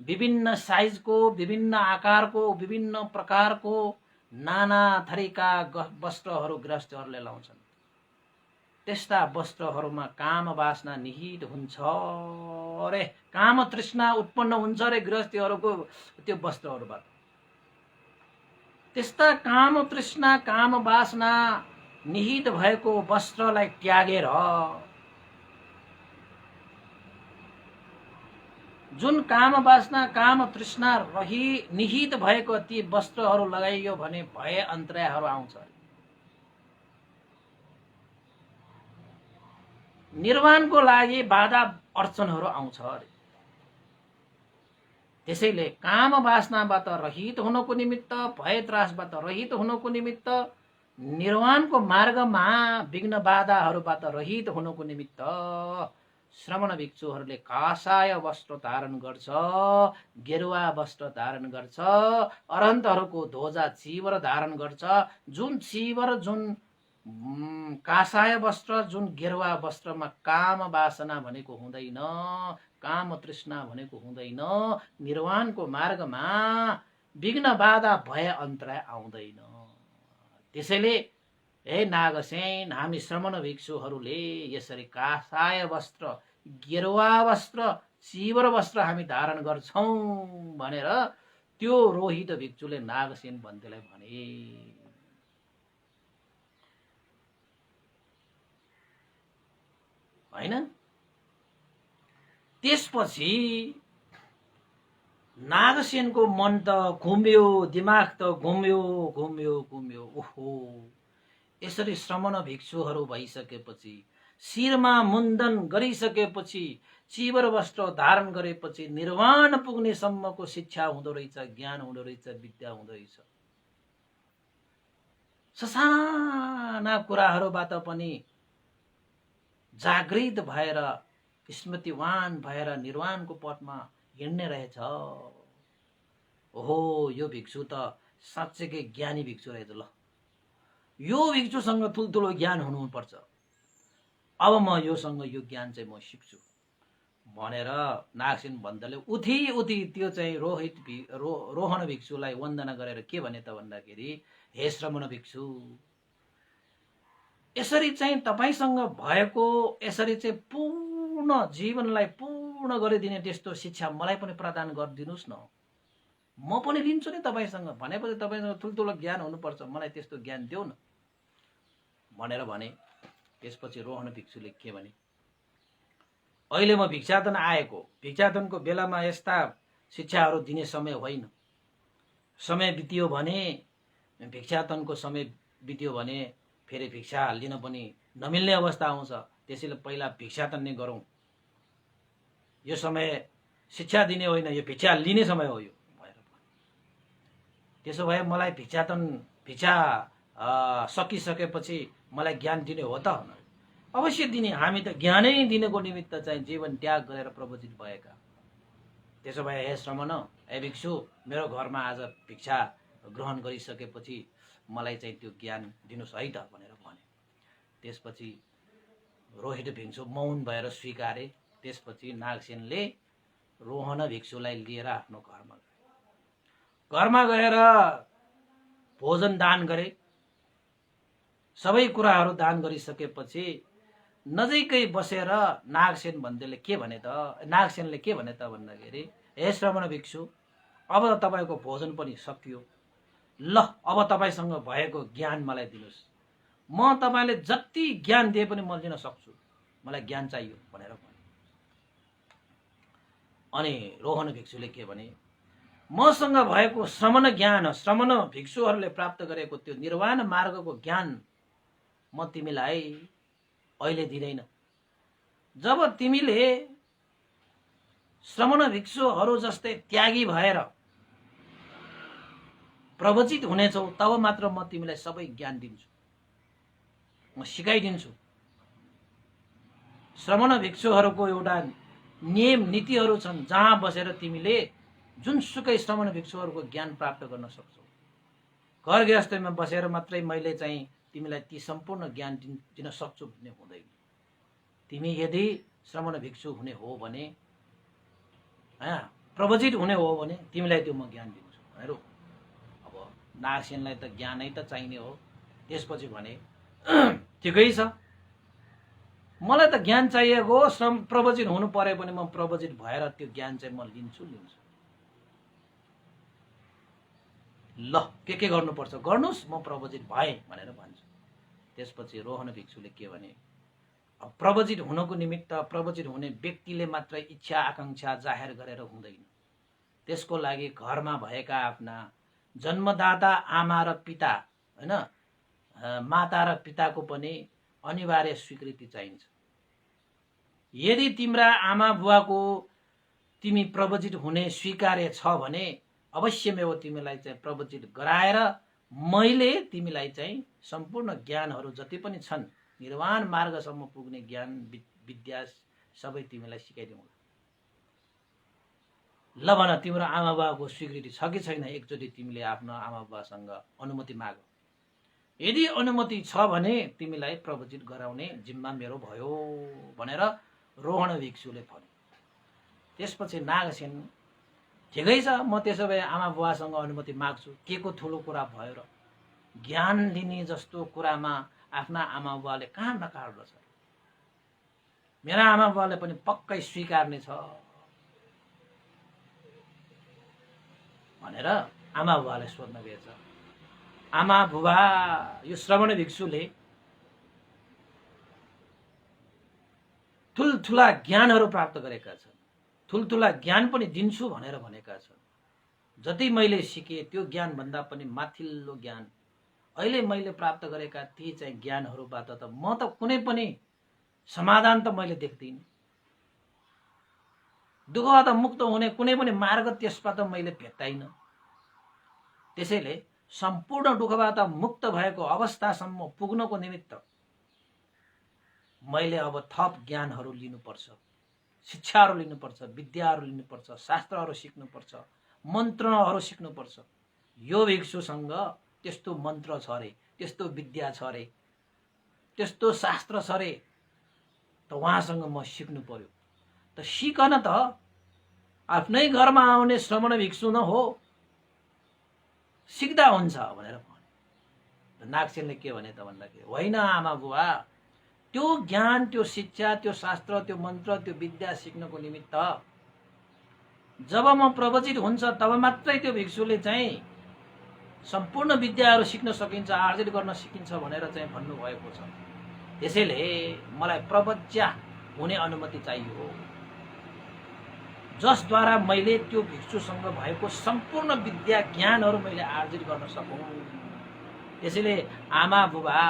विभिन्न साइजको, विभिन्न आकारको, विभिन्न प्रकारको, नाना थरीका वस्त्रहरू गृहस्थहरूले लाउँछन्। त्यस्ता वस्त्रहरूमा काम वासना निहित हुन्छ अरे, काम तृष्णा उत्पन्न हुन्छ अरे गृहस्थीहरूको त्यो वस्त्रहरूबाट। त्यस्ता काम तृष्णा काम वासना निहित भएको वस्त्रलाई त्यागेर जुन काम वासना काम तृष्णा निहित भएको ती वस्त्रहरू लगाइयो भने भय अन्तरायहरू आउँछ। निर्वाणको लागि बाधा अडचनहरू आउँछ अरे। त्यसैले काम वासनाबाट रहित हुनको निमित्त, भय त्रासबाट रहित हुनको निमित्त निर्वाणको मार्गमा विघ्न बाधाहरूबाट रहित हुनको निमित्त श्रमण भिक्षुहरूले कासाय वस्त्र धारण गर्छ, गेरुवा वस्त्र धारण गर्छ, अरहन्तहरूको ध्वजा चिवर धारण गर्छ। जुन चिवर, जुन कासाय वस्त्र, जुन गेरुवा वस्त्रमा काम वासना भनेको हुँदैन, काम तृष्णा भनेको हुँदैन, निर्वाणको मार्गमा विघ्न बाधा भय अन्तराय आउँदैन। त्यसैले हे नागसेन, हामी श्रमण भिक्षुहरूले यसरी कासाय वस्त्र, गेरुवा वस्त्र, चिवर वस्त्र हामी धारण गर्छौं भनेर त्यो रोहित भिक्षुले नागसेन भन्तेलाई भने। हैन? त्यसपछि नागसेनको मन त घुम्यो, दिमाग त घुम्यो। ओहो, यसरी श्रमण भिक्षुहरू भइसकेपछि, शिरमा मुण्डन गरिसकेपछि, चिवर वस्त्र धारण गरेपछि निर्वाण पुग्ने सम्मको शिक्षा हुँदो रहेछ, ज्ञान हुँदो रहेछ, विद्या हुँदो रहेछ। ससाना कुराहरूबाट पनि जागृत भएर, स्मृतिवान भएर निर्वाणको पथमा हिँड्ने रहेछ। ओहो, यो भिक्षु त साँच्चैकै ज्ञानी भिक्षु रहेछ। ल, यो भिक्षुसँग ठुल्ठुलो ज्ञान हुनुपर्छ, अब म योसँग यो ज्ञान चाहिँ म सिक्छु भनेर नागसेन भन्दाले उठी त्यो चाहिँ रोहन भिक्षुलाई वन्दना गरेर के भने त भन्दाखेरि, हे श्रमण भिक्षु, यसरी चाहिँ तपाईसँग भएको यसरी चाहिँ पूर्ण जीवनलाई पूर्ण गरिदिने त्यस्तो शिक्षा मलाई पनि प्रदान गरिदिनुहोस् न, म पनि लिन्छु नि तपाईसँग। भनेपछि तपाईसँग ठुल्ठुलो ज्ञान हुनुपर्छ, मलाई त्यस्तो ज्ञान देऊ न भनेर भने। त्यसपछि रोहन भिक्षुले के भने, अहिले म भिक्षाटन आएको, भिक्षाटनको बेलामा यस्ता शिक्षाहरू दिने समय होइन। समय बित्यो भने, भिक्षाटनको समय बित्यो भने फेरि भिक्षा लिन पनि नमिल्ने अवस्था आउँछ। त्यसैले पहिला भिक्षाटन नै गरौँ, यो समय शिक्षा दिने होइन, यो भिक्षा लिने समय हो यो भनेर। त्यसो भए मलाई भिक्षा सकिसकेपछि मलाई ज्ञान दिने हो त? अवश्य दिने, हामी त ज्ञानै दिनको निमित्त चाहिँ जीवन त्याग गरेर प्रवचित भएका। त्यसो भए हे श्रमण, हे भिक्षु, मेरो घरमा आज भिक्षा ग्रहण गरिसकेपछि मलाई चाहिँ त्यो ज्ञान दिनुहोस् है त भनेर भने। त्यसपछि रोहित भिक्षु मौन भएर स्वीकारे। त्यसपछि नागसेनले रोहन भिक्षुलाई लिएर आफ्नो घरमा गएर भोजन दान गरे। सबै कुराहरू दान गरिसकेपछि नजिकै बसेर नागसेनले के भने त भन्दाखेरि, हे श्रमण भिक्षु, अब त तपाईको भोजन पनि सकियो, ल अब तपाईसँग भएको ज्ञान मलाई दिनुहोस्, म तपाईले जति ज्ञान दिए पनि म लिन सक्छु, मलाई ज्ञान चाहियो भनेर भने। अनि रोहन भिक्षुले के भने, मसँग भएको श्रमण ज्ञान, श्रमण भिक्षुहरूले प्राप्त गरेको त्यो निर्वाण मार्गको ज्ञान म तिमीलाई अहिले दिँदैन। जब तिमीले श्रमण भिक्षुहरू जस्तै त्यागी भएर प्रवचित हुनेछौ, तब मात्र म तिमीलाई सबै ज्ञान दिन्छु, म सिकाइदिन्छु। श्रमण भिक्षुहरूको एउटा नियम नीतिहरू छन्, जहाँ बसेर तिमीले जुनसुकै श्रमण भिक्षुहरूको ज्ञान प्राप्त गर्न सक्छौ। घर गृहस्थीमा बसेर मात्रै मैले चाहिँ तिमीलाई ती सम्पूर्ण ज्ञान दिन सक्छु भन्ने हुँदैन। तिमी यदि श्रमण भिक्षु हुने हो भने, प्रवचित हुने हो भने तिमीलाई त्यो म ज्ञान दिन्छु भनेर। अब नागसेनलाई त ज्ञानै त चाहिने हो। त्यसपछि भने, ठिकै छ, मलाई त ज्ञान चाहिएको हो, प्रवचित हुनु परे पनि म प्रवचित भएर त्यो ज्ञान चाहिँ म लिन्छु। ल, के गर्नुपर्छ गर्नुहोस्, म प्रवचित भएँ भनेर भन्छु। त्यसपछि रोहन भिक्षुले के भने, प्रवचित हुनको निमित्त प्रवचित हुने व्यक्तिले मात्र इच्छा आकांक्षा जाहेर गरेर हुँदैन। त्यसको लागि घरमा भएका आफ्ना जन्मदाता आमा र पिता, हैन, माता र पिताको पनि अनिवार्य स्वीकृति चाहिन्छ। यदि तिम्रा आमा बुवाको तिमी प्रवचित हुने स्वीकार्य छ भने अवश्यमेव तिमीलाई चाहिँ प्रवचित गराएर मैले तिमीलाई चाहिँ सम्पूर्ण ज्ञानहरू जति पनि छन् निर्वाण मार्गसम्म पुग्ने ज्ञान विद्या सबै तिमीलाई सिकाइदिउँला। ल भन तिम्रो आमा बाबाको स्वीकृति छ कि छैन, एकचोटि तिमीले आफ्नो आमा बाबासँग अनुमति माग। यदि अनुमति छ भने तिमीलाई प्रवचित गराउने जिम्मा मेरो भयो भनेर रोहण भिक्षुले भन्यो। त्यसपछि नागसेन ठिकै छ, म त्यसो भए आमा बुवासँग अनुमति माग्छु, के को ठुलो कुरा भयो र, ज्ञान लिने जस्तो कुरामा आफ्ना आमा बुवाले कहाँ नकार्दछ, मेरा आमा बुवाले पनि पक्कै स्वीकार्ने छ भनेर आमा बुवाले सोध्न गएछ। आमा बुबा, यो श्रवण भिक्षुले ठुल्ठुला ज्ञानहरू प्राप्त गरेका छन्, ठुल्ठुला ज्ञान पनि दिन्छु भनेर भनेका छन्। जति मैले सिकेँ त्यो ज्ञान भन्दा पनि माथिल्लो ज्ञान अहिले मैले प्राप्त गरेका ती चाहिँ ज्ञानहरूबाट त म त कुनै पनि समाधान त मैले देख्दिनँ। दुःखबाट मुक्त हुने कुनै पनि मार्ग त्यसबाट मैले भेट्टाइनँ। त्यसैले सम्पूर्ण दुःखबाट मुक्त भएको अवस्थासम्म पुग्नको निमित्त मैले अब थप ज्ञानहरू लिनुपर्छ, शिक्षाहरू लिनुपर्छ, विद्याहरू लिनुपर्छ, शास्त्रहरू सिक्नुपर्छ, मन्त्रहरू सिक्नुपर्छ। यो भिक्षुसँग त्यस्तो मन्त्र छ रे, त्यस्तो विद्या छ रे, त्यस्तो शास्त्र छ रे, त उहाँसँग म सिक्नु पर्यो। त सिकन त आफ्नै घरमा आउने श्रवण भिक्षु न हो, सिक्दा हुन्छ भनेर भन्यो। नागसेनले के भने त भन्दाखेरि, होइन आमा बुवा, त्यो ज्ञान, त्यो शिक्षा, त्यो शास्त्र, त्यो मन्त्र, त्यो विद्या सिक्नको निमित्त जब म प्रवचित हुन्छ तब मात्रै त्यो भिक्षुले चाहिँ सम्पूर्ण विद्याहरू सिक्न सकिन्छ, आर्जित गर्न सकिन्छ भनेर चाहिँ भन्नुभएको छ। त्यसैले मलाई प्रवज्या हुने अनुमति चाहियो, जसद्वारा मैले त्यो भिक्षुसँग भएको सम्पूर्ण विद्या ज्ञानहरू मैले आर्जित गर्न सकौँ। त्यसैले आमा बुबा,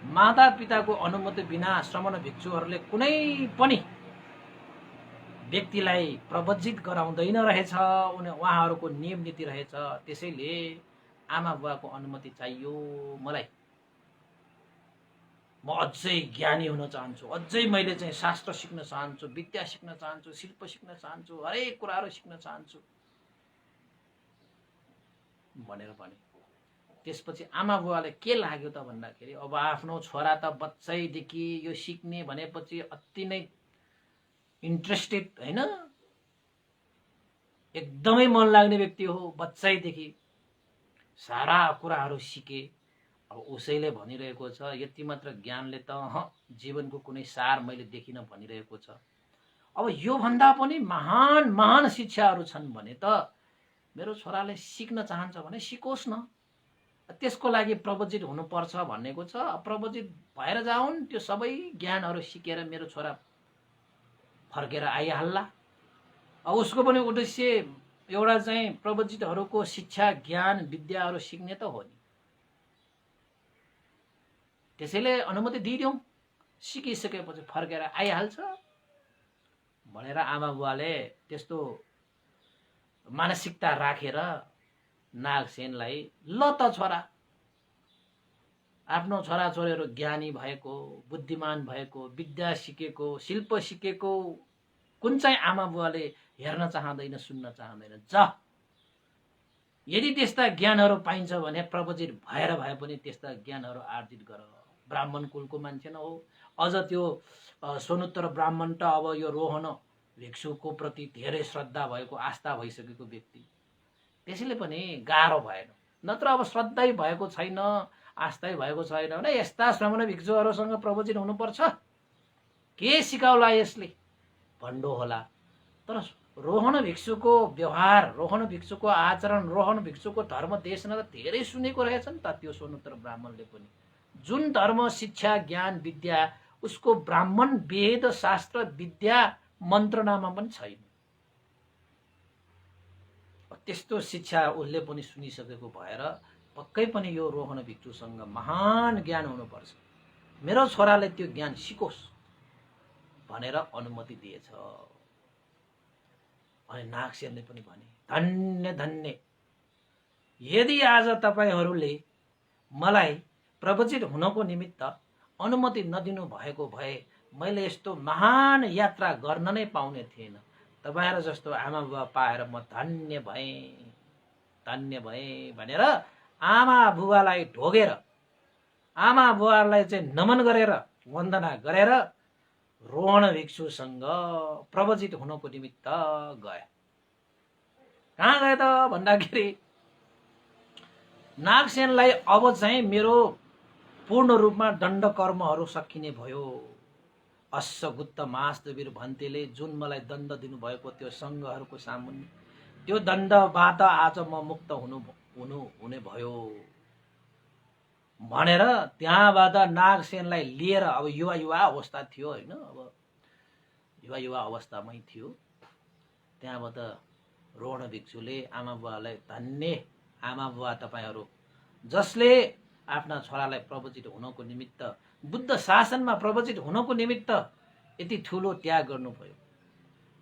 माता पिताको अनुमति बिना श्रमण भिक्षुहरूले कुनै पनि व्यक्तिलाई प्रवचित गराउँदैन रहेछ, उहाँहरूको नियम नीति रहेछ। त्यसैले आमा बुवाको अनुमति चाहियो मलाई। म अझै ज्ञानी हुन चाहन्छु, अझै मैले चाहिँ शास्त्र सिक्न चाहन्छु, विद्या सिक्न चाहन्छु, शिल्प सिक्न चाहन्छु, हरेक कुराहरू सिक्न चाहन्छु भनेर भने। त्यसपछि आमा बुवाले के लाग्यो त भन्दाखेरि, अब आफ्नो छोरा त बच्चैदेखि यो सिक्ने भनेपछि अति नै इन्ट्रेस्टेड, होइन, एकदमै मन लाग्ने व्यक्ति हो, बच्चैदेखि सारा कुराहरू सिके। अब उसैले भनिरहेको छ, यति मात्र ज्ञानले त जीवनको कुनै सार मैले देखिन भनिरहेको छ। अब यो भन्दा पनि महान महान शिक्षाहरू छन् भने त मेरो छोराले सिक्न चाहन्छ भने सिकोस् न, त्यसको लागि प्रवचित हुनुपर्छ भनेको छ। प्रवचित भएर जाउन्, त्यो सबै ज्ञानहरू सिकेर मेरो छोरा फर्केर आइहाल्ला। अब उसको पनि उद्देश्य एउटा चाहिँ प्रवचितहरूको शिक्षा ज्ञान विद्याहरू सिक्ने त हो नि। त्यसैले अनुमति दिइदिउँ, सिकिसकेपछि फर्केर आइहाल्छ भनेर आमा बुवाले त्यस्तो मानसिकता राखेर नागसेनलाई, ल त छोरा, आफ्नो छोराछोरीहरू ज्ञानी भएको, बुद्धिमान भएको, विद्या सिकेको, शिल्प सिकेको कुन चाहिँ आमा बुवाले हेर्न चाहँदैन, सुन्न चाहँदैन, जा, यदि त्यस्ता ज्ञानहरू पाइन्छ भने प्रवचित भएर भए पनि त्यस्ता ज्ञानहरू आर्जित गर। ब्राह्मण कुलको मान्छे न हो, अझ त्यो सोनुत्तर ब्राह्मण त अब यो रोहन भिक्षुको प्रति धेरै श्रद्धा भएको, आस्था भइसकेको व्यक्ति, त्यसैले पनि गाह्रो भएन। नत्र अब श्रद्धै भएको छैन, आस्थै भएको छैन भने यस्ता श्रमण भिक्षुहरूसँग प्रवचित हुनुपर्छ, के सिकाउला यसले, भण्डो होला। तर रोहन भिक्षुको व्यवहार, रोहन भिक्षुको आचरण, रोहन भिक्षुको धर्म देशमा त धेरै सुनेको रहेछ नि त त्यो सोनुत्तर ब्राह्मणले पनि। जुन धर्म शिक्षा ज्ञान विद्या उसको ब्राह्मण वेद शास्त्र विद्या मन्त्रनामा पनि छैन। त्यस्तो शिक्षा उसले पनि सुनिसकेको भएर पक्कै पनि यो रोहन भिक्षुसँग महान ज्ञान हुनुपर्छ, मेरो छोराले त्यो ज्ञान सिकोस् भनेर अनुमति दिएछ। अनि नागसेनले पनि भने, धन्य धन्य यदि आज तपाईहरूले मलाई प्रवचित हुनको निमित्त अनुमति नदिनु भएको भए मैले यस्तो महान यात्रा गर्न नै पाउने थिएन। तपाईहरु जस्तो आमा बुवा पाएर म धन्य भएँ भनेर आमा बुवालाई ढोगेर, आमा बुवालाई चाहिँ नमन गरेर, वन्दना गरेर रोहण भिक्षुसँग प्रवचित हुनको निमित्त गए। कहाँ गए त भन्दाखेरि नागसेनलाई अब चाहिँ मेरो पूर्ण रूपमा दण्ड कर्महरू सकिने भयो। अश्वगुप्त महास्तवीर भन्तेले जुन मलाई दण्ड दिनुभएको त्यो सङ्घहरूको सामुन्ने त्यो दण्डबाट आज म मुक्त हुने भयो भनेर त्यहाँबाट नागसेनलाई लिएर, अब युवा अवस्था थियो हैन, अब युवा अवस्थामै थियो, त्यहाँबाट रोहण भिक्षुले आमा बुवालाई धन्य आमा बुवा तपाईहरू जसले आफ्ना छोरालाई प्रवचित हुनको निमित्त, बुद्ध शासनमा प्रवचित हुनको निमित्त यति ठुलो त्याग गर्नुभयो।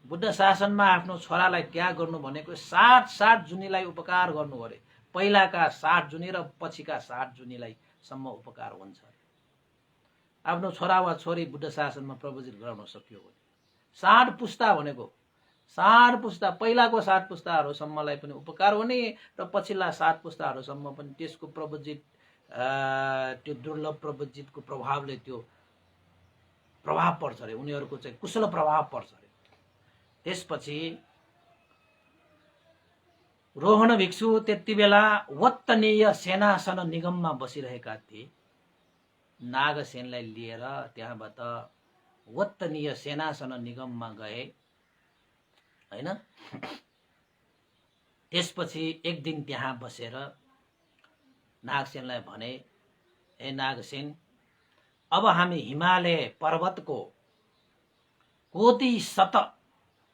बुद्ध शासनमा आफ्नो छोरालाई त्याग गर्नु भनेको 60 जुनीलाई उपकार गर्नु अरे। पहिलाका 60 जुनी र पछिका 60 जुनीलाई सम्म उपकार हुन्छ। आफ्नो छोरा वा छोरी बुद्ध शासनमा प्रवचित गराउन सक्यो भने 60 पुस्ता भनेको 60 पुस्ता, पहिलाको 60 पुस्ताहरूसम्मलाई पनि उपकार हुने र पछिल्ला 60 पुस्ताहरूसम्म पनि त्यसको प्रवचित त्यो दुर्लभ प्रवचितको प्रभावले त्यो प्रभाव पर्छ अरे, उनीहरूको चाहिँ कुशल प्रभाव पर्छ अरे। त्यसपछि रोहण भिक्षु त्यति बेला वत्तनीय सेनासन निगममा बसिरहेका थिए। नागसेनलाई लिएर त्यहाँबाट वत्तनीय सेनासन निगममा गए हैन। त्यसपछि एक दिन त्यहाँ बसेर नागसेनलाई भने, ए नागसेन, अब हामी हिमालय पर्वतको कोटि शत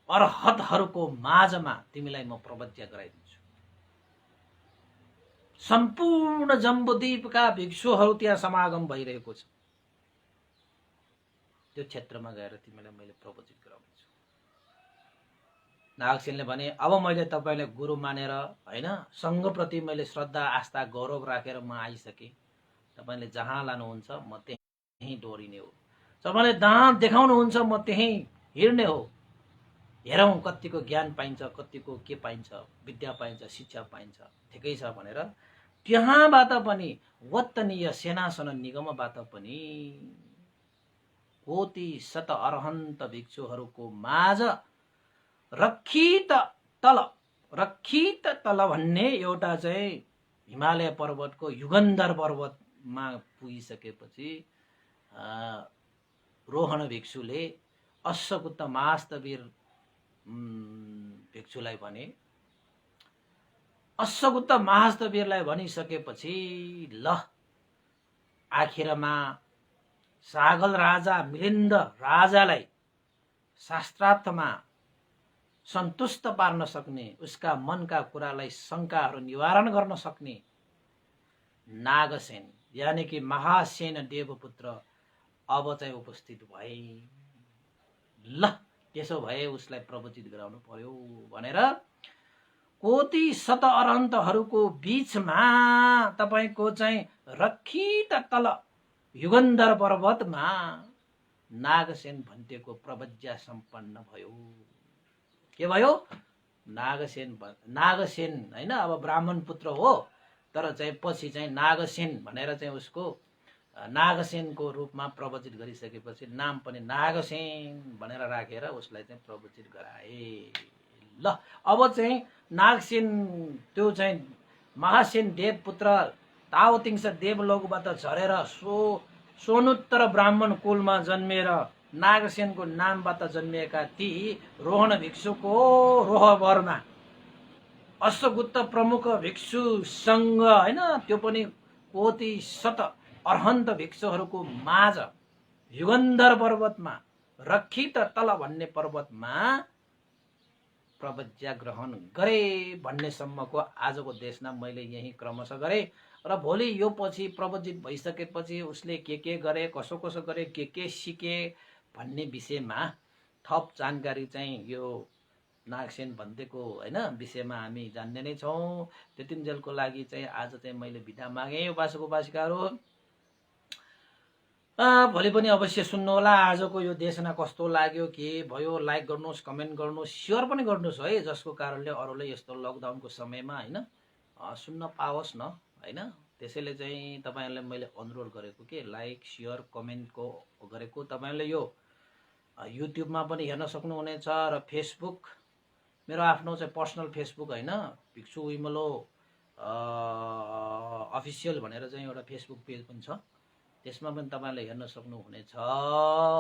अर्हतहरूको माझमा तिमीलाई म प्रवचन गराइदिन्छु। सम्पूर्ण जम्बुद्वीपका भिक्षुहरू त्यहाँ समागम भइरहेको छ। त्यो क्षेत्रमा गएर तिमीलाई मैले प्रवचन गराउँछु। नागसेनले भने, अब मैले तपाईलाई गुरु मानेर हैन, संघप्रति मैले श्रद्धा आस्था गौरव राखेर म आइसके। तपाईले जहाँ लानुहुन्छ म त्यही डोरिने हो। तपाईले जहाँ देखाउनुहुन्छ म त्यही हिँड्ने हो। हेरौं कतिको ज्ञान पाइन्छ, कतिको के पाइन्छ, विद्या पाइन्छ, शिक्षा पाइन्छ, ठिकै छ भनेर त्यहाँबाट पनि वत्तनीय सेनासन निगमबाट पनि कोटि शत अरहन्त भिक्षुहरूको माझ रक्षित तल भन्ने एउटा चाहिँ हिमालय पर्वतको युगन्धर पर्वतमा पुगिसकेपछि रोहण भिक्षुले अश्वगुप्त महास्तवीर भिक्षुलाई भने, अश्वगुप्त महास्तवीरलाई भनिसकेपछि ल आखिरमा सागल राजा मिलिन्द राजालाई शास्त्रार्थमा सन्तुष्ट पार्न सक्ने, उसका मनका कुरालाई शङ्काहरू निवारण गर्न सक्ने नागसेन यानी कि महासेन देवपुत्र अब चाहिँ उपस्थित भए। ल त्यसो भए उसलाई प्रवचित गराउनु पर्यो भनेर कोटि शत अरहन्तहरूको बीचमा तपाईको चाहिँ रक्षित तल युगन्धर पर्वतमा नागसेन भन्टेको प्रवज्या सम्पन्न भयो। के भयो? नागसेन हैन, अब ब्राह्मण पुत्र हो तर चाहिँ पछि चाहिँ नागसेन भनेर चाहिँ उसको नागसेनको रूपमा प्रवचित गरिसकेपछि नाम पनि नागसेन भनेर राखेर उसलाई चाहिँ प्रवचित गराए। ल अब चाहिँ नागसेन त्यो चाहिँ महासेन देवपुत्र तावतिंश देवलोकबाट झरेर सोनुत्तर ब्राह्मण कुलमा जन्मेर नागसेनको नामबाट जन्मिएका ती रोहण भिक्षुको रोहबरमा अश्वगुप्त प्रमुख भिक्षु संघ हैन, त्यो पनि कोटि शत अर्हन्त भिक्षुहरूको माझ युगन्धर पर्वतमा रक्षित तल भन्ने पर्वतमा प्रवज्या ग्रहण गरे भन्ने सम्मको आजको देशमा मैले यही क्रमशः गरे र भोलि यो पछि प्रवचित भइसकेपछि उसले के गरे, कसो गरे, के सिके भन्ने विषयमा थप जानकारी चाहिँ यो नागसेन भन्तेको हैन विषयमा हामी जान्ने नै छौँ। त्यतिन्जेलको लागि चाहिँ आज चाहिँ मैले बिदा मागेँ उपासक उपासिकाहरू। भोलि पनि अवश्य सुन्नु होला। आजको यो देशना कस्तो लाग्यो, के भयो, लाइक गर्नुहोस्, कमेन्ट गर्नुहोस्, सेयर पनि गर्नुहोस् है, जसको कारणले अरूले यस्तो लकडाउनको समयमा हैन सुन्न पाओस् न हैन। त्यसैले चाहिँ तपाईहरुलाई मैले अनुरोध गरेको के लाइक सेयर कमेन्टको गरेको। तपाईहरुले यो युट्युबमा पनि हेर्न सक्नुहुनेछ र फेसबुक मेरो आफ्नो चाहिँ पर्सनल फेसबुक हैन भिक्षु विमलो अफिसियल भनेर चाहिँ एउटा फेसबुक पेज पनि छ, त्यसमा पनि तपाईहरुले हेर्न सक्नुहुनेछ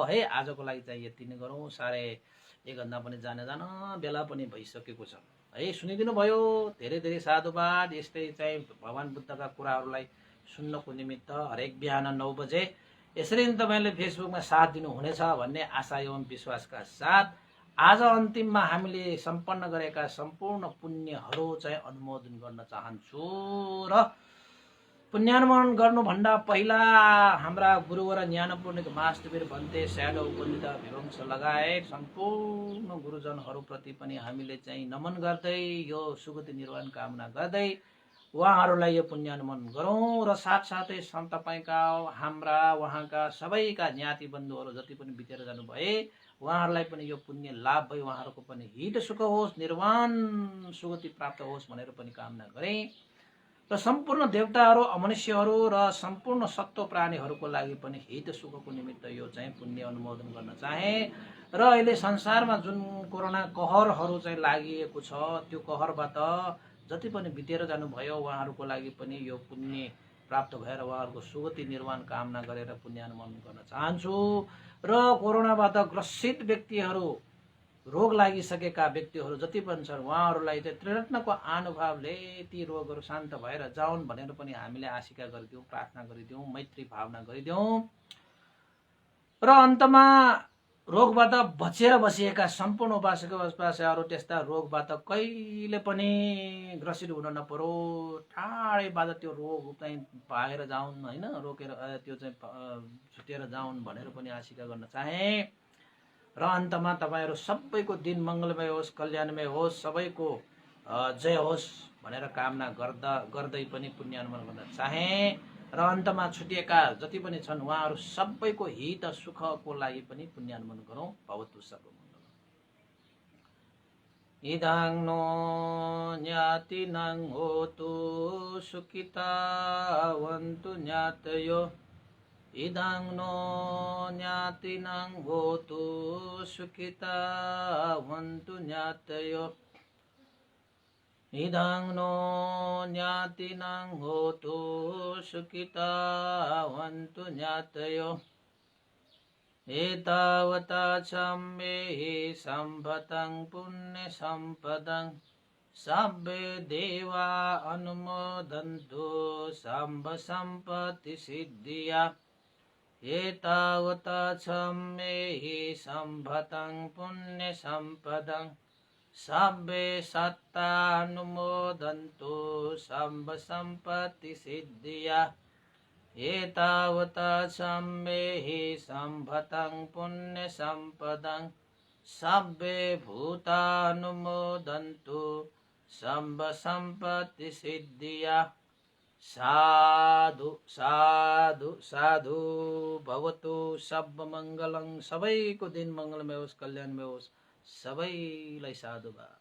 है। आजको लागि चाहिँ यति नै गरौँ। 1:30 घण्टा पनि जान बेला पनि भइसकेको छ है। सुनिदिनु भयो, धेरै धेरै साधुवाद। यस्तै चाहिँ भगवान बुद्धका कुराहरूलाई सुन्नको निमित्त हरेक बिहान 9 बजे यसरी नै तपाईहरुले फेसबुकमा साथ दिनुहुनेछ भन्ने आशा एवं विश्वासका साथ आज अन्तिममा हामीले सम्पन्न गरेका सम्पूर्ण पुण्यहरू चाहिँ अनुमोदन गर्न चाहन्छु। र पुण्यानुमोदन गर्नुभन्दा पहिला हाम्रा गुरुवर ज्ञानपूर्णिक मास्टरवीर भन्ते स्याडो उपनित विवंश लगायत सम्पूर्ण गुरुजनहरूप्रति पनि हामीले चाहिँ नमन गर्दै यो सुगति निर्वाण कामना गर्दै उहाँहरूलाई यो पुण्यानुमोदन गरौँ। र साथसाथै तपाईँका हाम्रा उहाँका सबैका ज्ञाति बन्धुहरू जति पनि बितेर जानुभए उहाँहरूलाई पनि यो पुण्य लाभ भई उहाँहरूको पनि हित सुख होस्, निर्वाण सुगति प्राप्त होस् भनेर पनि कामना गरेँ। र सम्पूर्ण देवताहरू, अमनुष्यहरू र सम्पूर्ण सत्व प्राणीहरूको लागि पनि हित सुखको निमित्त यो चाहिँ पुण्य अनुमोदन गर्न चाहे। र अहिले संसारमा जुन कोरोना कहरहरू चाहिँ लागिएको छ त्यो कहरबाट जति पनि बितेर जानुभयो उहाँहरूको लागि पनि यो पुण्य प्राप्त भएर उहाँहरूको सुगति निर्वाण कामना गरेर पुण्य अनुमोदन गर्न चाहन्छु। र कोरोनाबाट ग्रसित व्यक्तिहरू, रोग लागिसकेका व्यक्तिहरू जति पनि छन् उहाँहरूलाई चाहिँ त्रिरत्नको अनुभावले ती रोगहरू शान्त भएर जाउन् भनेर पनि हामीले आशिका गरिदिउँ, प्रार्थना गरिदिउँ, मैत्री भावना गरिदिउँ। र अन्तमा रोगबाट बचेर बसिएका सम्पूर्ण उपासक उपासिकाहरू त्यस्ता रोगबाट कहिले पनि ग्रसित हुन नपरो, टाढैबाट त्यो रोग चाहिँ पाएर जाउन् हैन, रोकेर त्यो चाहिँ छुटेर जाउन् भनेर पनि आशिका गर्न चाहे। र अन्तमा तपाईहरु सबैको दिन मंगलमय होस्, कल्याणमय होस्, सबैको जय होस् भनेर कामना गर्दै पनि पुण्यानुमोदन गर्न चाहे। र अन्तमा छुटिएका जति पनि छन् उहाँहरू सबैको हित सुखको लागि पनि पुण्यानुमोदन गरौँ। भवतु सर्वमङ्गलम्। इदां नो ज्ञातिनां होतु सुखितावन्तु ज्ञातयो। इदां नो ज्ञातिनां होतु सुखितावन्तु ज्ञातयो। इदां नो ज्ञातिनां होतु सुखितावन्तु ज्ञातयो। एतावता सम्मेहि सम्भतं पुण्यसम्पदं सब्बे देवा अनुमोदन्तु सम्भ सम्पत्ति सिद्धिया। एतावता सम्मेहि सम्भतं पुण्यसम्पदं सब्बे सत्तानुमोदन्तु सम्भ सम्पत्ति सिद्धिया। एतावता सम्मेहि सम्भतं पुण्यसम्पदं सब्बे भूतानुमोदन्तु सम्भ सम्पत्ति सिद्धिया। साधु साधु साधु भवतु सर्वमङ्गलं। सबैको दिन मङ्गलमय होस्, कल्याणमय होस्। सबैलाई साधुवाद।